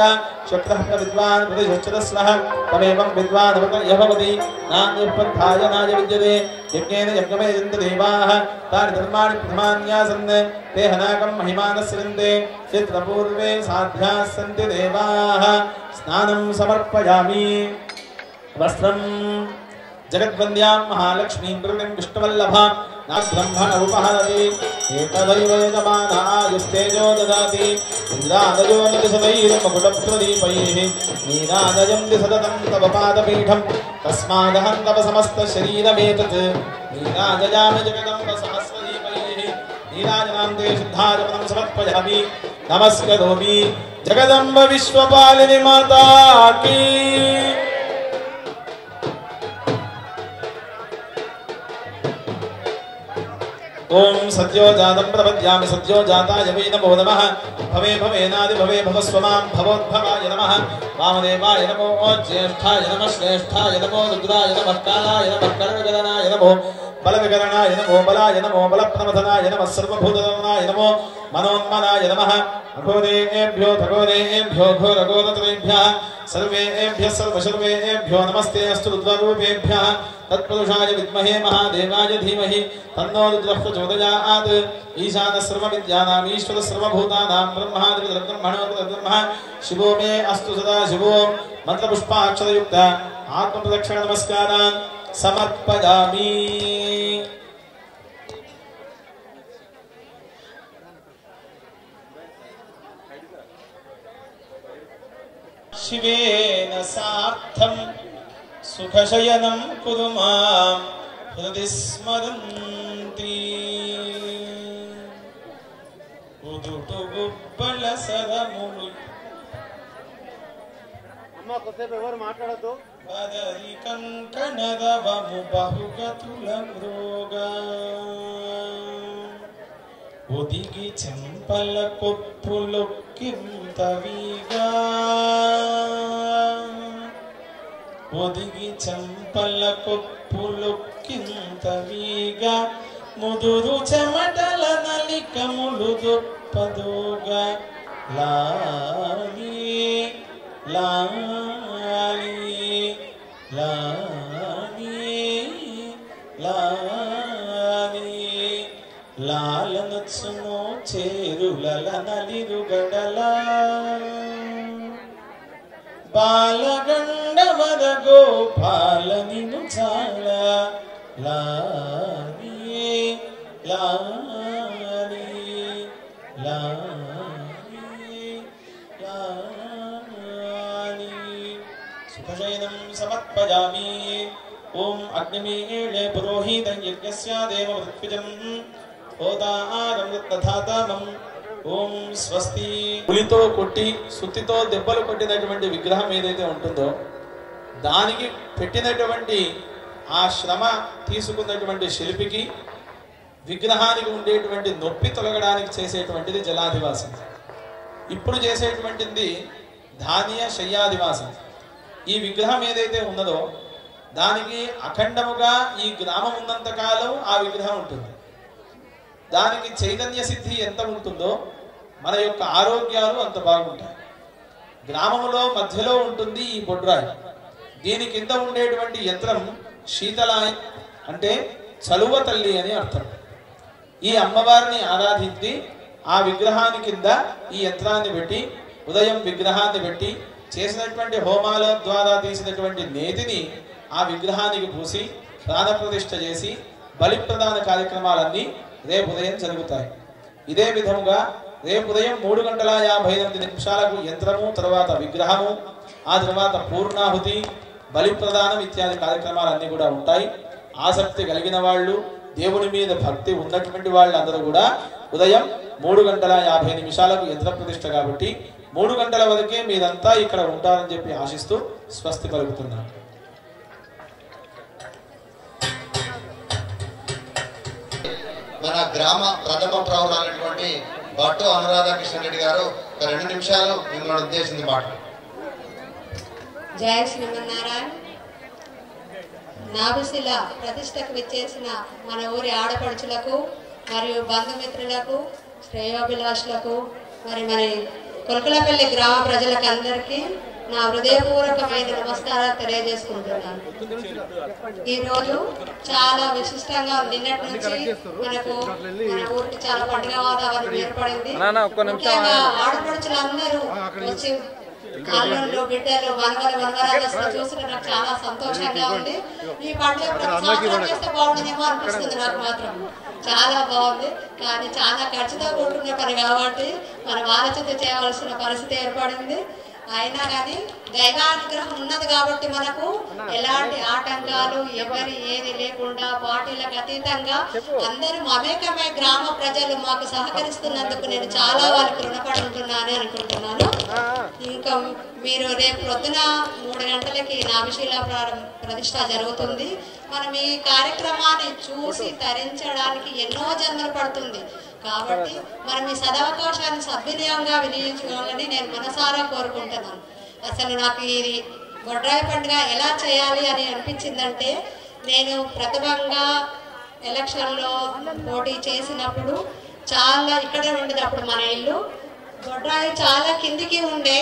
शक्रः विद्वान् प्रतिशोच्यतस्लः तमेवं विद्वान् भवति नान्यपन्थाय नाय विद्यते यज्ञेन यज्ञमेजन्त देवाः तानि धर्माणि प्रथमान्यासन् ते हनाकं महिमानस्यन्ते चित्रपूर्वे साध्याः सन्ति देवाः स्नानं समर्पयामि वस्त्रं जगद्वन्द्यां महालक्ष्मीं प्रकृतिं विष्णुवल्लभां नाब्रह्मण उपहरति एतदैव यजमानायुस्तेजो ददाति इन्द्रादयो नदिशतैर्मकुटप्रदीपैः नीराजयन्ति सततं तव पादपीठं तस्मादहं तव समस्तशरीरमेतत् नीराजयामि जगदम्ब सहस्रदीपैः नीराजनां ते शुद्धाचमनं समर्पयामि नमस्करोमि जगदम्ब विश्वपालिनी माता की। ओम सत्यो जातं प्रपद्यामि सत्यो जाताय वै नमो नमः भवे भवेनादि भवे भवस्वमां भवोद्भवाय नमः वामदेवाय नमो ज्येष्ठाय नमः श्रेष्ठाय नमो रुद्राय नमः कालाय नमः कर्णगणनाय नमो बलविकरणाय नमो बलाय नमो बलप्रमथनाय नमः सर्वभूतनाय नमो मनोन्मनाय नमः अघोरेभ्यो भगोरेभ्यो घोरघोरतरेभ्यः सर्वेभ्यः सर्वशर्वेभ्यो नमस्ते अस्तु रुद्ररूपेभ्यः तत्पुरुषाय विद्महे महादेवाय धीमहि तन्नो रुद्रः प्रचोदयात् ईशानः सर्वविद्यानाम् ईश्वरः सर्वभूतानां ब्रह्मादिब्रह्मणोऽब्रह्मः शिवो मे अस्तु सदा शिवो मन्त्रपुष्पाक्षरयुक्त आत्मप्रदक्षिण नमस्कारान् समर्पयामि। शिवेन सार्थं सुखशयनं कुरु मां हृदि स्मरन्ति उदुटुगुब्बलसरमुलु అమ్మ కొద్దిసేపు ఎవరు మాట్లాడొద్దు బదరి కంకణరవము బహుగతుల మృగ ఒదిగి చెంపల కొప్పులొక్కింతవిగా ఒదిగి చెంపల కొప్పులొక్కింతవిగా ముదురు చెమటల నలికములు దొప్పదోగా లాలి లాలి లాలి లాలి లాలనొచ్చును చేరులల నలిరుగడల బాలగండవర గోపాల నిను చాల లాలి లాలి లాలి లాలి సుఖశయనం సమర్పయామి। ఓం అగ్నిమీళే పురోహితం యజ్ఞస్య దేవ పృథ్విజం హోతారం తథాతమం ఓం స్వస్తి। పులితో కొట్టి సుత్తితో దెబ్బలు కొట్టినటువంటి విగ్రహం ఏదైతే ఉంటుందో దానికి పెట్టినటువంటి ఆ శ్రమ తీసుకున్నటువంటి శిల్పికి విగ్రహానికి ఉండేటువంటి నొప్పి తొలగడానికి చేసేటువంటిది జలాధివాసం। ఇప్పుడు చేసేటువంటిది ధాన్య శయ్యాధివాసం। ఈ విగ్రహం ఏదైతే ఉన్నదో దానికి అఖండముగా ఈ గ్రామం ఉన్నంత కాలం ఆ విగ్రహం ఉంటుంది। దానికి చైతన్య సిద్ధి ఎంత ఉంటుందో మన యొక్క ఆరోగ్యాలు అంత బాగుంటాయి। గ్రామంలో మధ్యలో ఉంటుంది ఈ బొడ్రాయి, దీని కింద ఉండేటువంటి యంత్రం శీతలాయ అంటే చలువ తల్లి అని అర్థం। ఈ అమ్మవారిని ఆరాధించి ఆ విగ్రహాన్ని కింద ఈ యంత్రాన్ని పెట్టి ఉదయం విగ్రహాన్ని పెట్టి చేసినటువంటి హోమాల ద్వారా తీసినటువంటి నేతిని ఆ విగ్రహానికి పూసి ప్రాణప్రతిష్ఠ చేసి బలి ప్రదాన కార్యక్రమాలన్నీ రేపు ఉదయం జరుగుతాయి. ఇదే విధముగా రేపు ఉదయం 3:58 యంత్రము, తర్వాత విగ్రహము, ఆ తర్వాత పూర్ణాహుతి, బలి ప్రదానం ఇత్యాది కార్యక్రమాలన్నీ కూడా ఉంటాయి. ఆసక్తి కలిగిన వాళ్ళు, దేవుని మీద భక్తి ఉన్నటువంటి వాళ్ళందరూ కూడా ఉదయం 3:50 యంత్ర ప్రతిష్ఠ కాబట్టి 3 గంటల వరకే మీరంతా ఇక్కడ ఉంటారని చెప్పి ఆశిస్తూ స్వస్తి పలుకుతున్నాను. మన గ్రామ ప్రథమ ప్రౌఢమైనటువంటి భట్టు అనురాధకృష్ణ రెడ్డి గారు 2 నిమిషాలు మిమ్మల్ని ఉద్దేశించి మాట్లాడు. జయ శ్రీమన్నారాయణ. నాభిశిల ప్రతిష్టకు విచ్చేసిన మన ఊరి ఆడపడుచులకు మరియు బంధుమిత్రులకు, శ్రేయోభిలాషులకు, మరి కొలకలపల్లి గ్రామ ప్రజలకు అందరికీ నా హృదయపూర్వకమైన నమస్కారాలు తెలియజేసుకుంటున్నాను. ఈరోజు చాలా విశిష్టంగా నిన్నటి నుంచి మనకు మన ఊరికి చాలా పండుగ వాతావరణం ఏర్పడింది. ముఖ్యంగా ఆడపడుచులందరూ వచ్చి అల్లుళ్ళు, బిడ్డలు, మనవరాలు చూసిన నాకు చాలా సంతోషంగా ఉంది. ఈ పండుగ ప్రతి సంవత్సరం చేస్తే బాగుంటుందేమో అనిపిస్తుంది నాకు మాత్రం. చాలా బాగుంది, కానీ చాలా ఖర్చుతో కూడుకున్న పని కాబట్టి మనం ఆలోచన చేయవలసిన పరిస్థితి ఏర్పడింది. అయినా కానీ దైవానుగ్రహం ఉన్నది కాబట్టి మనకు ఎలాంటి ఆటంకాలు ఎవరి ఏది లేకుండా పార్టీలకు అతీతంగా అందరూ మమేకమై గ్రామ ప్రజలు మాకు సహకరిస్తున్నందుకు నేను చాలా వారికి రుణపడి ఉంటున్నాను అనుకుంటున్నాను. ఇంకా మీరు రేపు పొద్దున 3 గంటలకి నాభిశిల ప్రతిష్ఠ జరుగుతుంది. మనం ఈ కార్యక్రమాన్ని చూసి తరించడానికి ఎన్నో జన్మలు పడుతుంది కాబట్టి మనం ఈ సదవకాశాన్ని సద్వినియోగంగా వినియోగించుకోవాలని నేను మనసారా కోరుకుంటున్నాను. అసలు నాకు ఇది బొడ్రాయి పండుగ ఎలా చేయాలి అని అనిపించిందంటే, నేను ప్రథమంగా ఎలక్షన్లో పోటీ చేసినప్పుడు చాలా ఇక్కడే ఉండేది. అప్పుడు మన ఇల్లు బొడ్రాయి చాలా కిందికి ఉండే.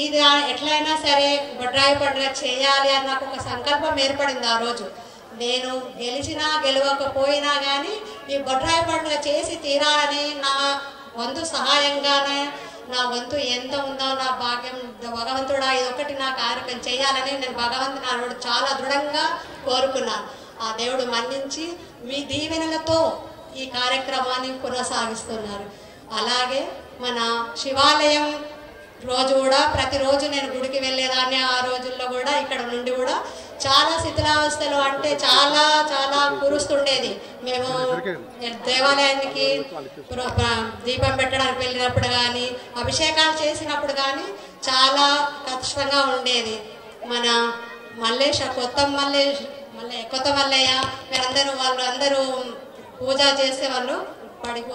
ఇది ఎట్లయినా సరే బొడ్రాయి పండుగ చేయాలి అని నాకు ఒక సంకల్పం ఏర్పడింది. ఆ రోజు నేను గెలిచినా గెలవకపోయినా కానీ ఈ బొడ్రాయి పండుగ చేసి తీరాలని నా వంతు సహాయంగానే, నా వంతు ఎంత ఉందో నా భాగ్యం భగవంతుడా ఇదొకటి నా కార్యక్రమం చేయాలని నేను భగవంతుని చాలా దృఢంగా కోరుకున్నాను. ఆ దేవుడు మన్నించి మీ దీవెనలతో ఈ కార్యక్రమాన్ని కొనసాగిస్తున్నారు. అలాగే మన శివాలయం రోజు కూడా ప్రతిరోజు నేను గుడికి వెళ్ళేదాన్ని. ఆ రోజుల్లో కూడా ఇక్కడ నుండి కూడా చాలా శిథిలావస్థలు, అంటే చాలా చాలా కురుస్తుండేది. మేము దేవాలయానికి దీపం పెట్టడానికి వెళ్ళినప్పుడు కానీ, అభిషేకాలు చేసినప్పుడు కానీ చాలా కష్టంగా ఉండేది. మన మల్లేష్ కొత్త మల్లయ్య వాళ్ళందరూ పూజ చేసేవాళ్ళు.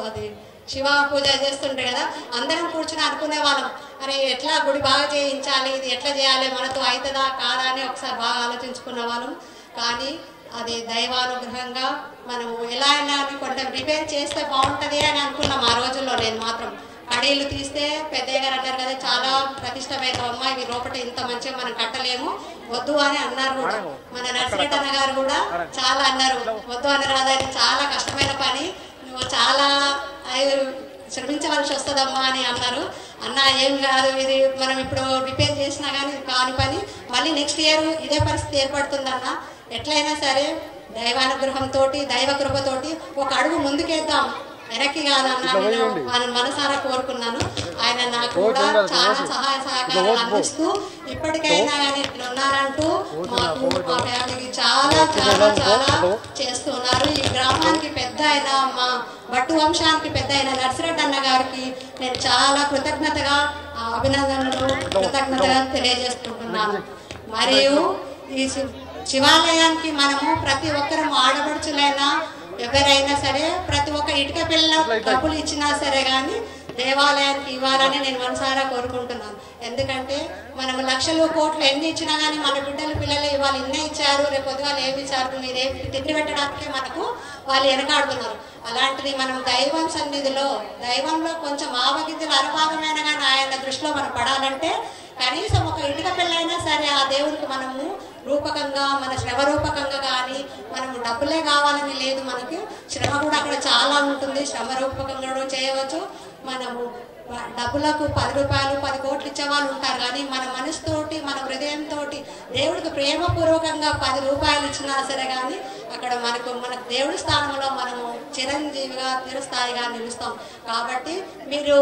అది శివ పూజ చేస్తుంటే కదా, అందరం కూర్చుని అనుకునే వాళ్ళం, అరే ఎట్లా గుడి బాగా చేయించాలి, ఇది ఎట్లా చేయాలి, మనతో అవుతుందా కాదా అని ఒకసారి బాగా ఆలోచించుకున్న వాళ్ళం. కానీ అది దైవానుగ్రహంగా మనము ఎలా అయినా కొంచెం రిపేర్ చేస్తే బాగుంటుంది అని అనుకున్నాం ఆ రోజుల్లో. నేను మాత్రం కడీలు తీస్తే పెద్దయ్య గారు అన్నారు కదా, చాలా ప్రతిష్టమైన అమ్మ, ఇవి లోపల ఇంత మంచిగా మనం కట్టలేము, వద్దు అని అన్నారు కూడా. మన నర్సిరెడ్డి అన్న గారు కూడా చాలా అన్నారు, వద్దు అని రాదని, చాలా కష్టమైన పని, నువ్వు చాలా శ్రమించవలసి వస్తుందమ్మా అని అన్నారు. అన్న ఏం కాదు, ఇది మనం ఇప్పుడు రిపేర్ చేసినా కానీ కాని పని, మళ్ళీ నెక్స్ట్ ఇయర్ ఇదే పరిస్థితి ఏర్పడుతుందన్న, ఎట్లయినా సరే దైవానుగ్రహంతో దైవ కృపతోటి ఒక అడుగు ముందుకేద్దాం, వెనక్కి కాదన్న నేను మనసారా కోరుకున్నాను. ఆయన నాకు కూడా చాలా సహాయ సహకారాలు అందిస్తూ ఇప్పటికైనా కానీ ఇట్లా ఉన్నారంటూ మాకు మా ఫ్యామిలీకి చాలా చాలా చాలా చేస్తున్నారు. ఈ గ్రామానికి పెద్ద అయిన మా భట్టు వంశానికి పెద్ద అయిన నర్సిరెడ్డి అన్న గారికి నేను చాలా అభినందనలు కృతజ్ఞతగా తెలియజేసుకుంటున్నాను. మరియు ఈ శివాలయానికి మనము ప్రతి ఒక్కరు ఆడపడుచులైనా ఎవరైనా సరే ప్రతి ఒక్క ఇటుక పిల్ల డబ్బులు ఇచ్చినా సరే కానీ దేవాలయానికి ఇవ్వాలని నేను మనసారా కోరుకుంటున్నాను. ఎందుకంటే మనం లక్షలు కోట్లు ఎన్ని ఇచ్చినా కానీ మన పిల్లలు ఇవాళ ఇన్నే ఇచ్చారు, రేపు పొద్దుగాలు ఏమి ఇచ్చారు, మీరే తిండి పెట్టడానికి మనకు వాళ్ళు వెనకాడుతున్నారు. అలాంటిది మనం దైవం సన్నిధిలో, దైవంలో కొంచెం ఆవగింజలు అరభాగమైన కానీ ఆయన దృష్టిలో మనం పడాలంటే కనీసం ఒక ఇటుక పిల్లైనా సరే ఆ దేవుడికి మనము రూపకంగా, మన శ్రమ రూపకంగా కానీ, మనము డబ్బులే కావాలని లేదు, మనకి శ్రమ కూడా అక్కడ చాలా ఉంటుంది, శ్రమ రూపకంగా చేయవచ్చు. మనము డబ్బులకు 10 రూపాయలు 10 కోట్లు ఇచ్చే వాళ్ళు ఉంటారు, కానీ మన మనసుతోటి మన హృదయంతో దేవుడికి ప్రేమపూర్వకంగా 10 రూపాయలు ఇచ్చినా సరే కానీ అక్కడ మన దేవుడి స్థానంలో మనము చిరంజీవిగా చిరస్థాయిగా నిలుస్తాం. కాబట్టి మీరు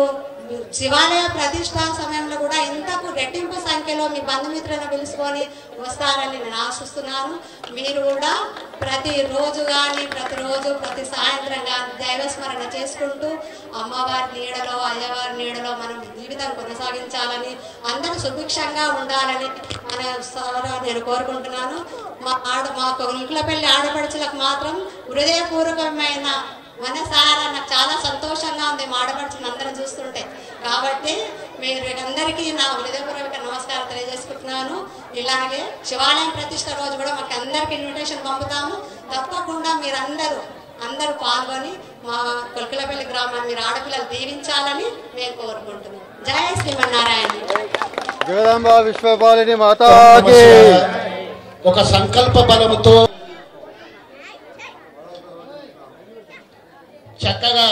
శివాలయ ప్రతిష్టా సమయంలో కూడా ఇంతకు రెట్టింపు సంఖ్యలో మీ బంధుమిత్రులను పిలుచుకొని వస్తారని నేను ఆశిస్తున్నాను. మీరు కూడా ప్రతిరోజు కానీ ప్రతి సాయంత్రం కానీ దైవస్మరణ చేసుకుంటూ అమ్మవారి నీడలో అయ్యవారి నీడలో మనం జీవితం కొనసాగించాలని, అందరూ సుభిక్షంగా ఉండాలని నేను కోరుకుంటున్నాను. మా కొలుకులపల్లి ఆడపడుచులకు మాత్రం హృదయపూర్వకమైన మనసారా నాకు చాలా సంతోషంగా ఉంది మా ఆడపడుచుని అందరం చూస్తుంటే. కాబట్టి మీరు అందరికీ నా హృదయపూర్వక నమస్కారం తెలియజేసుకుంటున్నాను. ఇలాగే శివాలయం ప్రతిష్ట రోజు కూడా మాకు అందరికి ఇన్విటేషన్ పంపుతాము. తప్పకుండా అందరూ పాల్గొని మా కొలుకులపల్లి గ్రామాన్ని మీరు ఆడపిల్లలు దీవించాలని మేము కోరుకుంటున్నాం. జయ శ్రీమన్నారాయణ. జగదాంబ విశ్వపాలిని మాతాకి. ఒక సంకల్ప బలముతో చక్కగా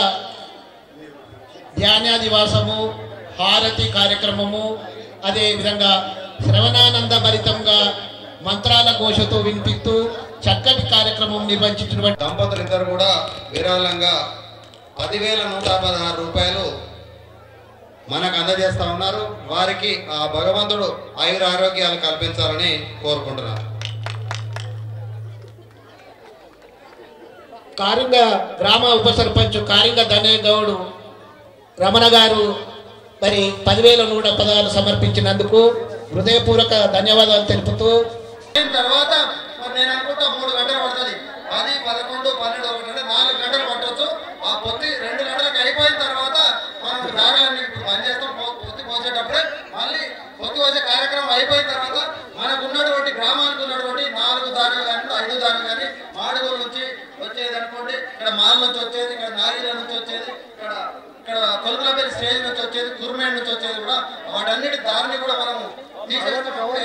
ధ్యానాదివాసము, హారతి కార్యక్రమము, అదేవిధంగా శ్రవణానంద భరితంగా మంత్రాల ఘోషతో వినిపిస్తూ చక్కటి కార్యక్రమం నిర్వహించినటువంటి దంపతులిద్దరు కూడా విరాళంగా 10,116 రూపాయలు మనకు అందజేస్తా ఉన్నారు. వారికి ఆ భగవంతుడు ఆయుర ఆరోగ్యాలు కల్పించాలని కోరుకుంటున్నారు. కారింగ గ్రామ ఉప సర్పంచ్ కారింగ ధనయ్య గౌడ్ రమణ గారు మరి 10,116 సమర్పించినందుకు హృదయపూర్వక ధన్యవాదాలు తెలుపుతూ తర్వాత నేను అనుకుంటా 3 గంటలు పడుతుంది. 10, 11, 12, 1 అంటే 4 గంటలు పట్టవచ్చు. ఆ పొత్తి 2 గంటలకు అయిపోయిన తర్వాత మనం దారాలన్నీ బంద్ చేస్తాం. పొత్తి పోసేటప్పుడే మళ్ళీ పొత్తి పోసే కార్యక్రమం అయిపోయిన తర్వాత మనకు ఉన్నటువంటి గ్రామానికి ఉన్నటువంటి 4 దారులు కానీ 5 దారులు కానీ మాడుగుల నుంచి వచ్చేది అనుకోండి, ఇక్కడ మాల నుంచి వచ్చేది, ఇక్కడ నారీల నుంచి వచ్చేది, ఇక్కడ కొలుకులపల్లి స్టేజ్ నుంచి వచ్చేది, కుర్మేడ్ నుంచి వచ్చేది కూడా వాటన్నిటి దారిని కూడా మనము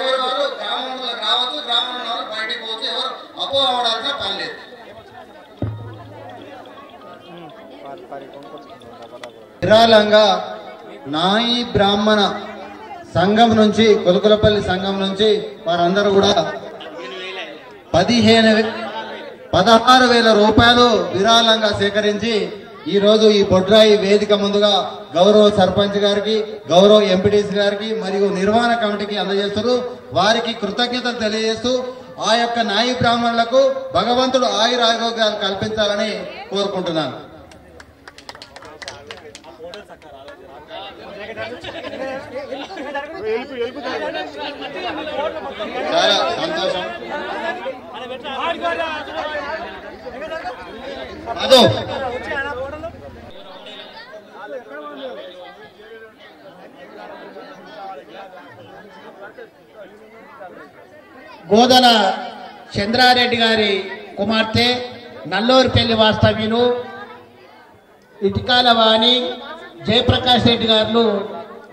ఎవరు వాళ్ళు గ్రామంలోకి రావచ్చు, గ్రామంలో వాళ్ళు బయటికి పోవచ్చు. ఎవరు అపోహ అవడాల్సిన పని లేదు. విరాళంగా నాయి బ్రాహ్మణ సంఘం నుంచి కొలుకులపల్లి సంఘం నుంచి వారందరూ కూడా 16,000 రూపాయలు విరాళంగా సేకరించి ఈ రోజు ఈ బొడ్రాయి వేదిక ముందుగా గౌరవ సర్పంచ్ గారికి, గౌరవ ఎంపీటీసీ గారికి మరియు నిర్వహణ కమిటీకి అందజేస్తారు. వారికి కృతజ్ఞతలు తెలియజేస్తూ ఆ యొక్క నాయి బ్రాహ్మణులకు భగవంతుడు ఆయుర ఆరోగ్యాలు కల్పించాలని కోరుకుంటున్నాను. చాలా సంతోషం. అదో గోదల చంద్రారెడ్డి గారి కుమార్తె నల్లూరుపల్లి వాస్తవ్యులు ఇటికాల వాణి జయప్రకాష్ రెడ్డి గారు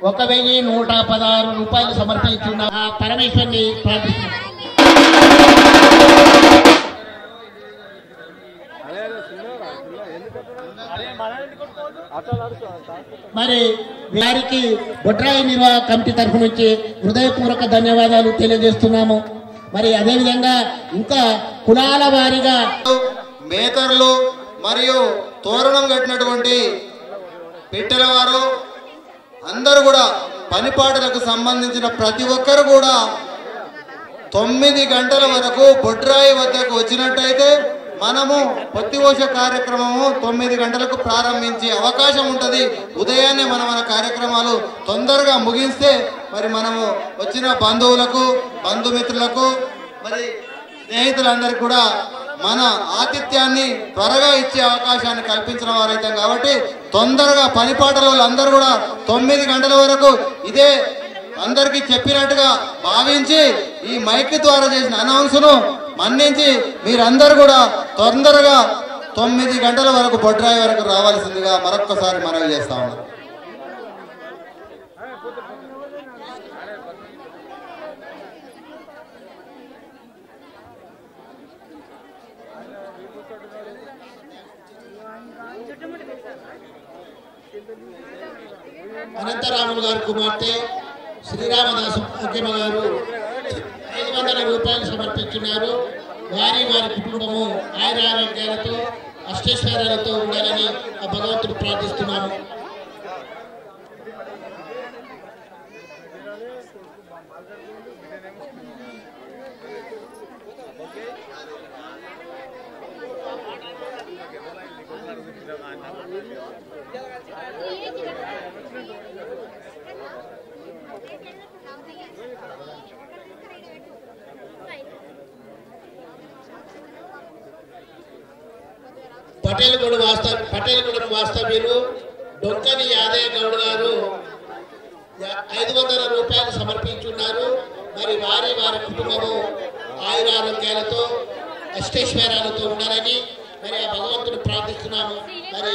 1,116 రూపాయలు సమర్పించున్న పరమేశ్వరిని ప్రార్థిస్తున్నారు. మరి వారికి బొడ్రాయి నిర్వాహక కమిటీ తరఫు నుంచి హృదయపూర్వక ధన్యవాదాలు తెలియజేస్తున్నాము. మరి అదేవిధంగా ఇంకా కులాల వారిగా మేతరులు మరియు తోరణం కట్టినటువంటి పిట్టల వారు అందరూ కూడా పనిపాటలకు సంబంధించిన ప్రతి ఒక్కరు కూడా 9 గంటల వరకు బొడ్రాయి వద్దకు వచ్చినట్టయితే మనము పొత్తిపోష కార్యక్రమము 9 గంటలకు ప్రారంభించే అవకాశం ఉంటుంది. ఉదయాన్నే మన కార్యక్రమాలు తొందరగా ముగిస్తే మరి మనము వచ్చిన బంధువులకు, బంధుమిత్రులకు, మరి స్నేహితులందరికీ కూడా మన ఆతిథ్యాన్ని త్వరగా ఇచ్చే అవకాశాన్ని కల్పించిన వారైతాం. కాబట్టి తొందరగా పనిపాటల అందరూ కూడా 9 గంటల వరకు ఇదే అందరికీ చెప్పినట్టుగా భావించి ఈ మైక్ ద్వారా చేసిన అనౌన్స్ను మన్నించి మీరందరూ కూడా తొందరగా 9 గంటల వరకు బొడ్రాయి వరకు రావాల్సిందిగా మరొక్కసారి మనవి చేస్తా ఉన్నాం. అనంతరాములు గారి కుమార్తె శ్రీరామదాసు భాగ్యమ్మ గారు 500 రూపాయలు సమర్పించున్నారు. వారి కుటుంబము ఆయురారోగ్యాలతో అష్టైశ్వర్యాలతో ఉండాలని ఆ భగవంతుడు ప్రార్థిస్తున్నాము. పటేల్గూడెం వాస్తవ్యులు డొక్కని యాదయ్య గౌడ్ గారు 500 రూపాయలు సమర్పించున్నారు. మరి వారి కుటుంబము ఆయురారోగ్యాలతో అష్టైశ్వర్యాలతో ఉండాలని మరి ఆ భగవంతుని ప్రార్థిస్తున్నాము. మరి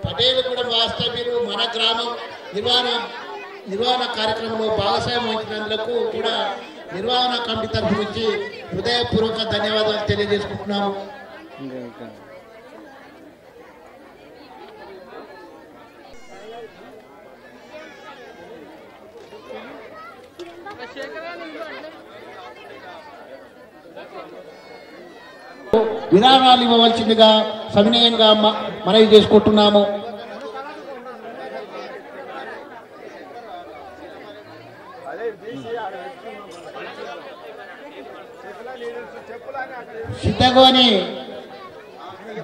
పటేల్గూడెం వాస్తవ్యులు మన గ్రామం నిర్వహణ కార్యక్రమంలో భాగస్వామ్యం వహించినందుకు కూడా నిర్వహణ కమిటీ తరఫు నుంచి హృదయపూర్వక ధన్యవాదాలు తెలియజేసుకుంటున్నాము. విరాళాలు ఇవ్వవలసిందిగా సవినయంగా మనవి చేసుకుంటున్నాము. సిద్ధగోని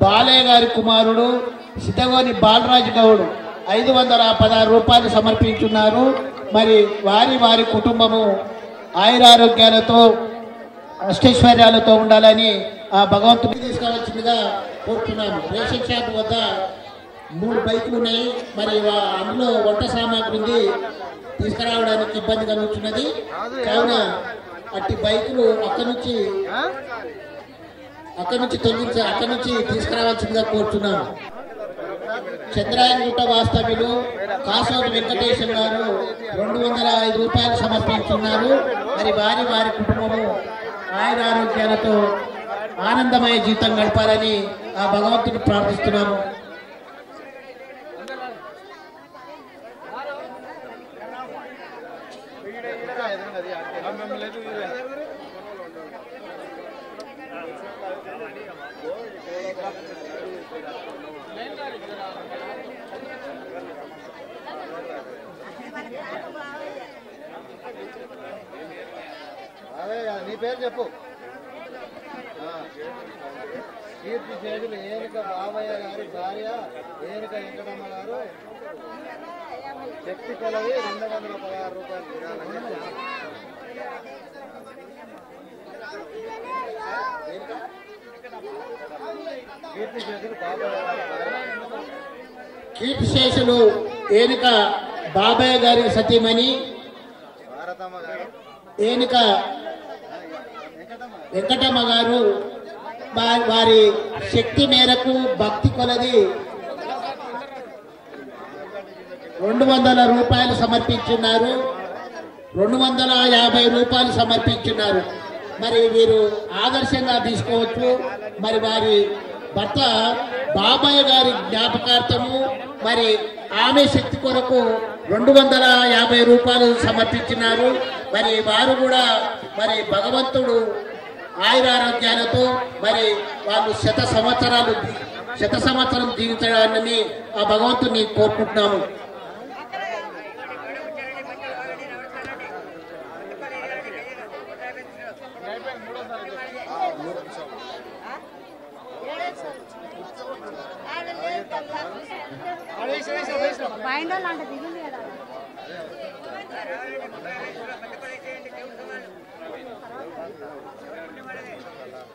బాలయ్య గారి కుమారుడు సిద్ధగోని బాలరాజు గౌడ్ 516 రూపాయలు సమర్పించున్నారు. మరి వారి కుటుంబము ఆయురారోగ్యాలతో అష్టైశ్వర్యాలతో ఉండాలని ఆ భగవంతుని తీసుకోవాల్సిందిగా కోరుతున్నాము. రేషన్ షాప్ వద్ద 3 బైకులు ఉన్నాయి. మరి అందులో వంట సామాగ్రి ఉంది, తీసుకురావడానికి ఇబ్బంది కలుగుతున్నది. కావున అట్టి బైకులు అక్కడి నుంచి తీసుకురావాల్సిందిగా కోరుతున్నాము. చంద్రాయనగుట్ట వాస్తవ్యులు కాసోటి వెంకటేశ్వర గారు 205 రూపాయలు సమర్పించున్నారు. మరి వారి కుటుంబము ఆయురారోగ్యాలతో ఆనందమయ జీవితం గడపాలని ఆ భగవంతుని ప్రార్థిస్తున్నాము. నీ పేరు చెప్పు. కీర్తి చేతులు ఏనుక బాబయ్య గారి భార్య ఏనుక వెంకటమ్మ గారు శక్తి కొలవి 216 రూపాయలు. కీర్తి చేతులు కీర్తిశేషులు ఏనుక బాబయ్య గారి సతీమణి ఏనుక వెంకటమ్మ గారు వారి శక్తి మేరకు భక్తి కొలది 200 రూపాయలు సమర్పించున్నారు. 250 రూపాయలు సమర్పించున్నారు. మరి వీరు ఆదర్శంగా తీసుకోవచ్చు. మరి వారి భర్త బాబయ్య గారి జ్ఞాపకార్థము మరి ఆమె శక్తి కొరకు 250 రూపాయలు సమర్పించినారు. మరి వారు కూడా మరి భగవంతుడు ఆయురారోగ్యాలతో మరి వాళ్ళు శత సంవత్సరం జీవించడాన్ని ఆ భగవంతుని కోరుకుంటున్నాము.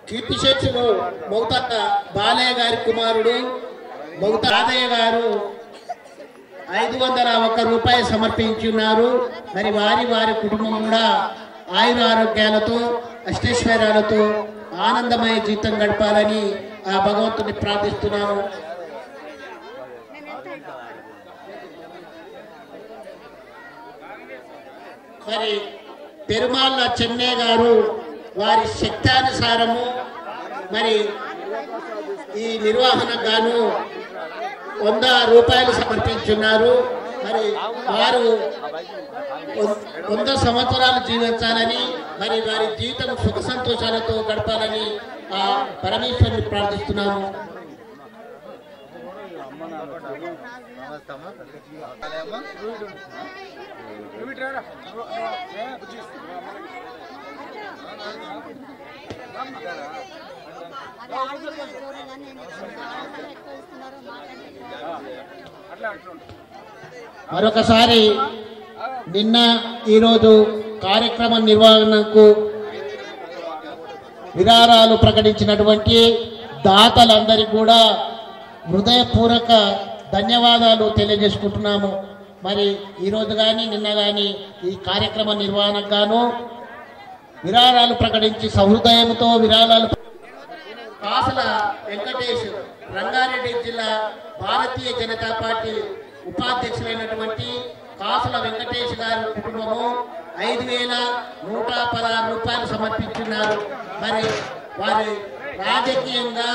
కీర్తిశేషులు మొగత బాలయ్య గారి కుమారుడు మొగత రాధయ్య గారు 501 రూపాయలు సమర్పించున్నారు. మరి వారి కుటుంబం కూడా ఆయురారోగ్యాలతో అష్టైశ్వర్యాలతో ఆనందమయ జీవితం గడపాలని ఆ భగవంతుని ప్రార్థిస్తున్నాము. మరి పెరుమాళ్ళ చెన్నై గారు వారి శక్తానుసారము మరి ఈ నిర్వహణకు గాను 100 రూపాయలు సమర్పించున్నారు. మరి వారు 100 సంవత్సరాలు జీవించాలని మరి వారి జీవితం సుఖ సంతోషాలతో గడపాలని ఆ పరమేశ్వరుని ప్రార్థిస్తున్నాము. మరొకసారి నిన్న ఈరోజు కార్యక్రమ నిర్వహణకు విరాళాలు ప్రకటించినటువంటి దాతలందరికీ కూడా హృదయపూర్వక ధన్యవాదాలు తెలియజేసుకుంటున్నాము. మరి ఈరోజు కానీ నిన్న కానీ ఈ కార్యక్రమ నిర్వహణకు గాను విరాళాలు ప్రకటించి సహృదయంతో విరాళాలు కాసుల వెంకటేష్ రంగారెడ్డి జిల్లా భారతీయ జనతా పార్టీ ఉపాధ్యక్షులైనటువంటి కాసుల వెంకటేష్ గారి కుటుంబము 5,116 రూపాయలు సమర్పించున్నారు. మరి వారి రాజకీయంగా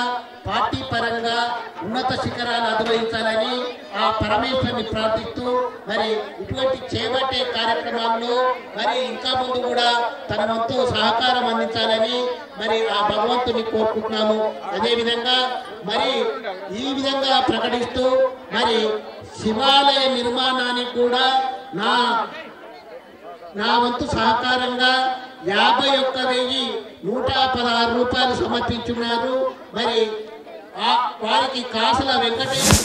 పార్టీ పరంగా ఉన్నత శిఖరాలు అధిరోహించాలని ఆ పరమేశ్వరుని ప్రార్థిస్తూ మరి ఇటువంటి చేపట్టే కార్యక్రమాల్లో మరి ఇంకా ముందు కూడా తన వంతు సహకారం అందించాలని మరి ఆ భగవంతుని కోరుకుంటున్నాము. అదేవిధంగా మరి ఈ విధంగా ప్రకటిస్తూ మరి శివాలయ నిర్మాణానికి కూడా నా వంతు సహకారంగా 51,116 రూపాయలు సమర్పించున్నారు. మరి వారికి కాసుల వెంకటేశ్వర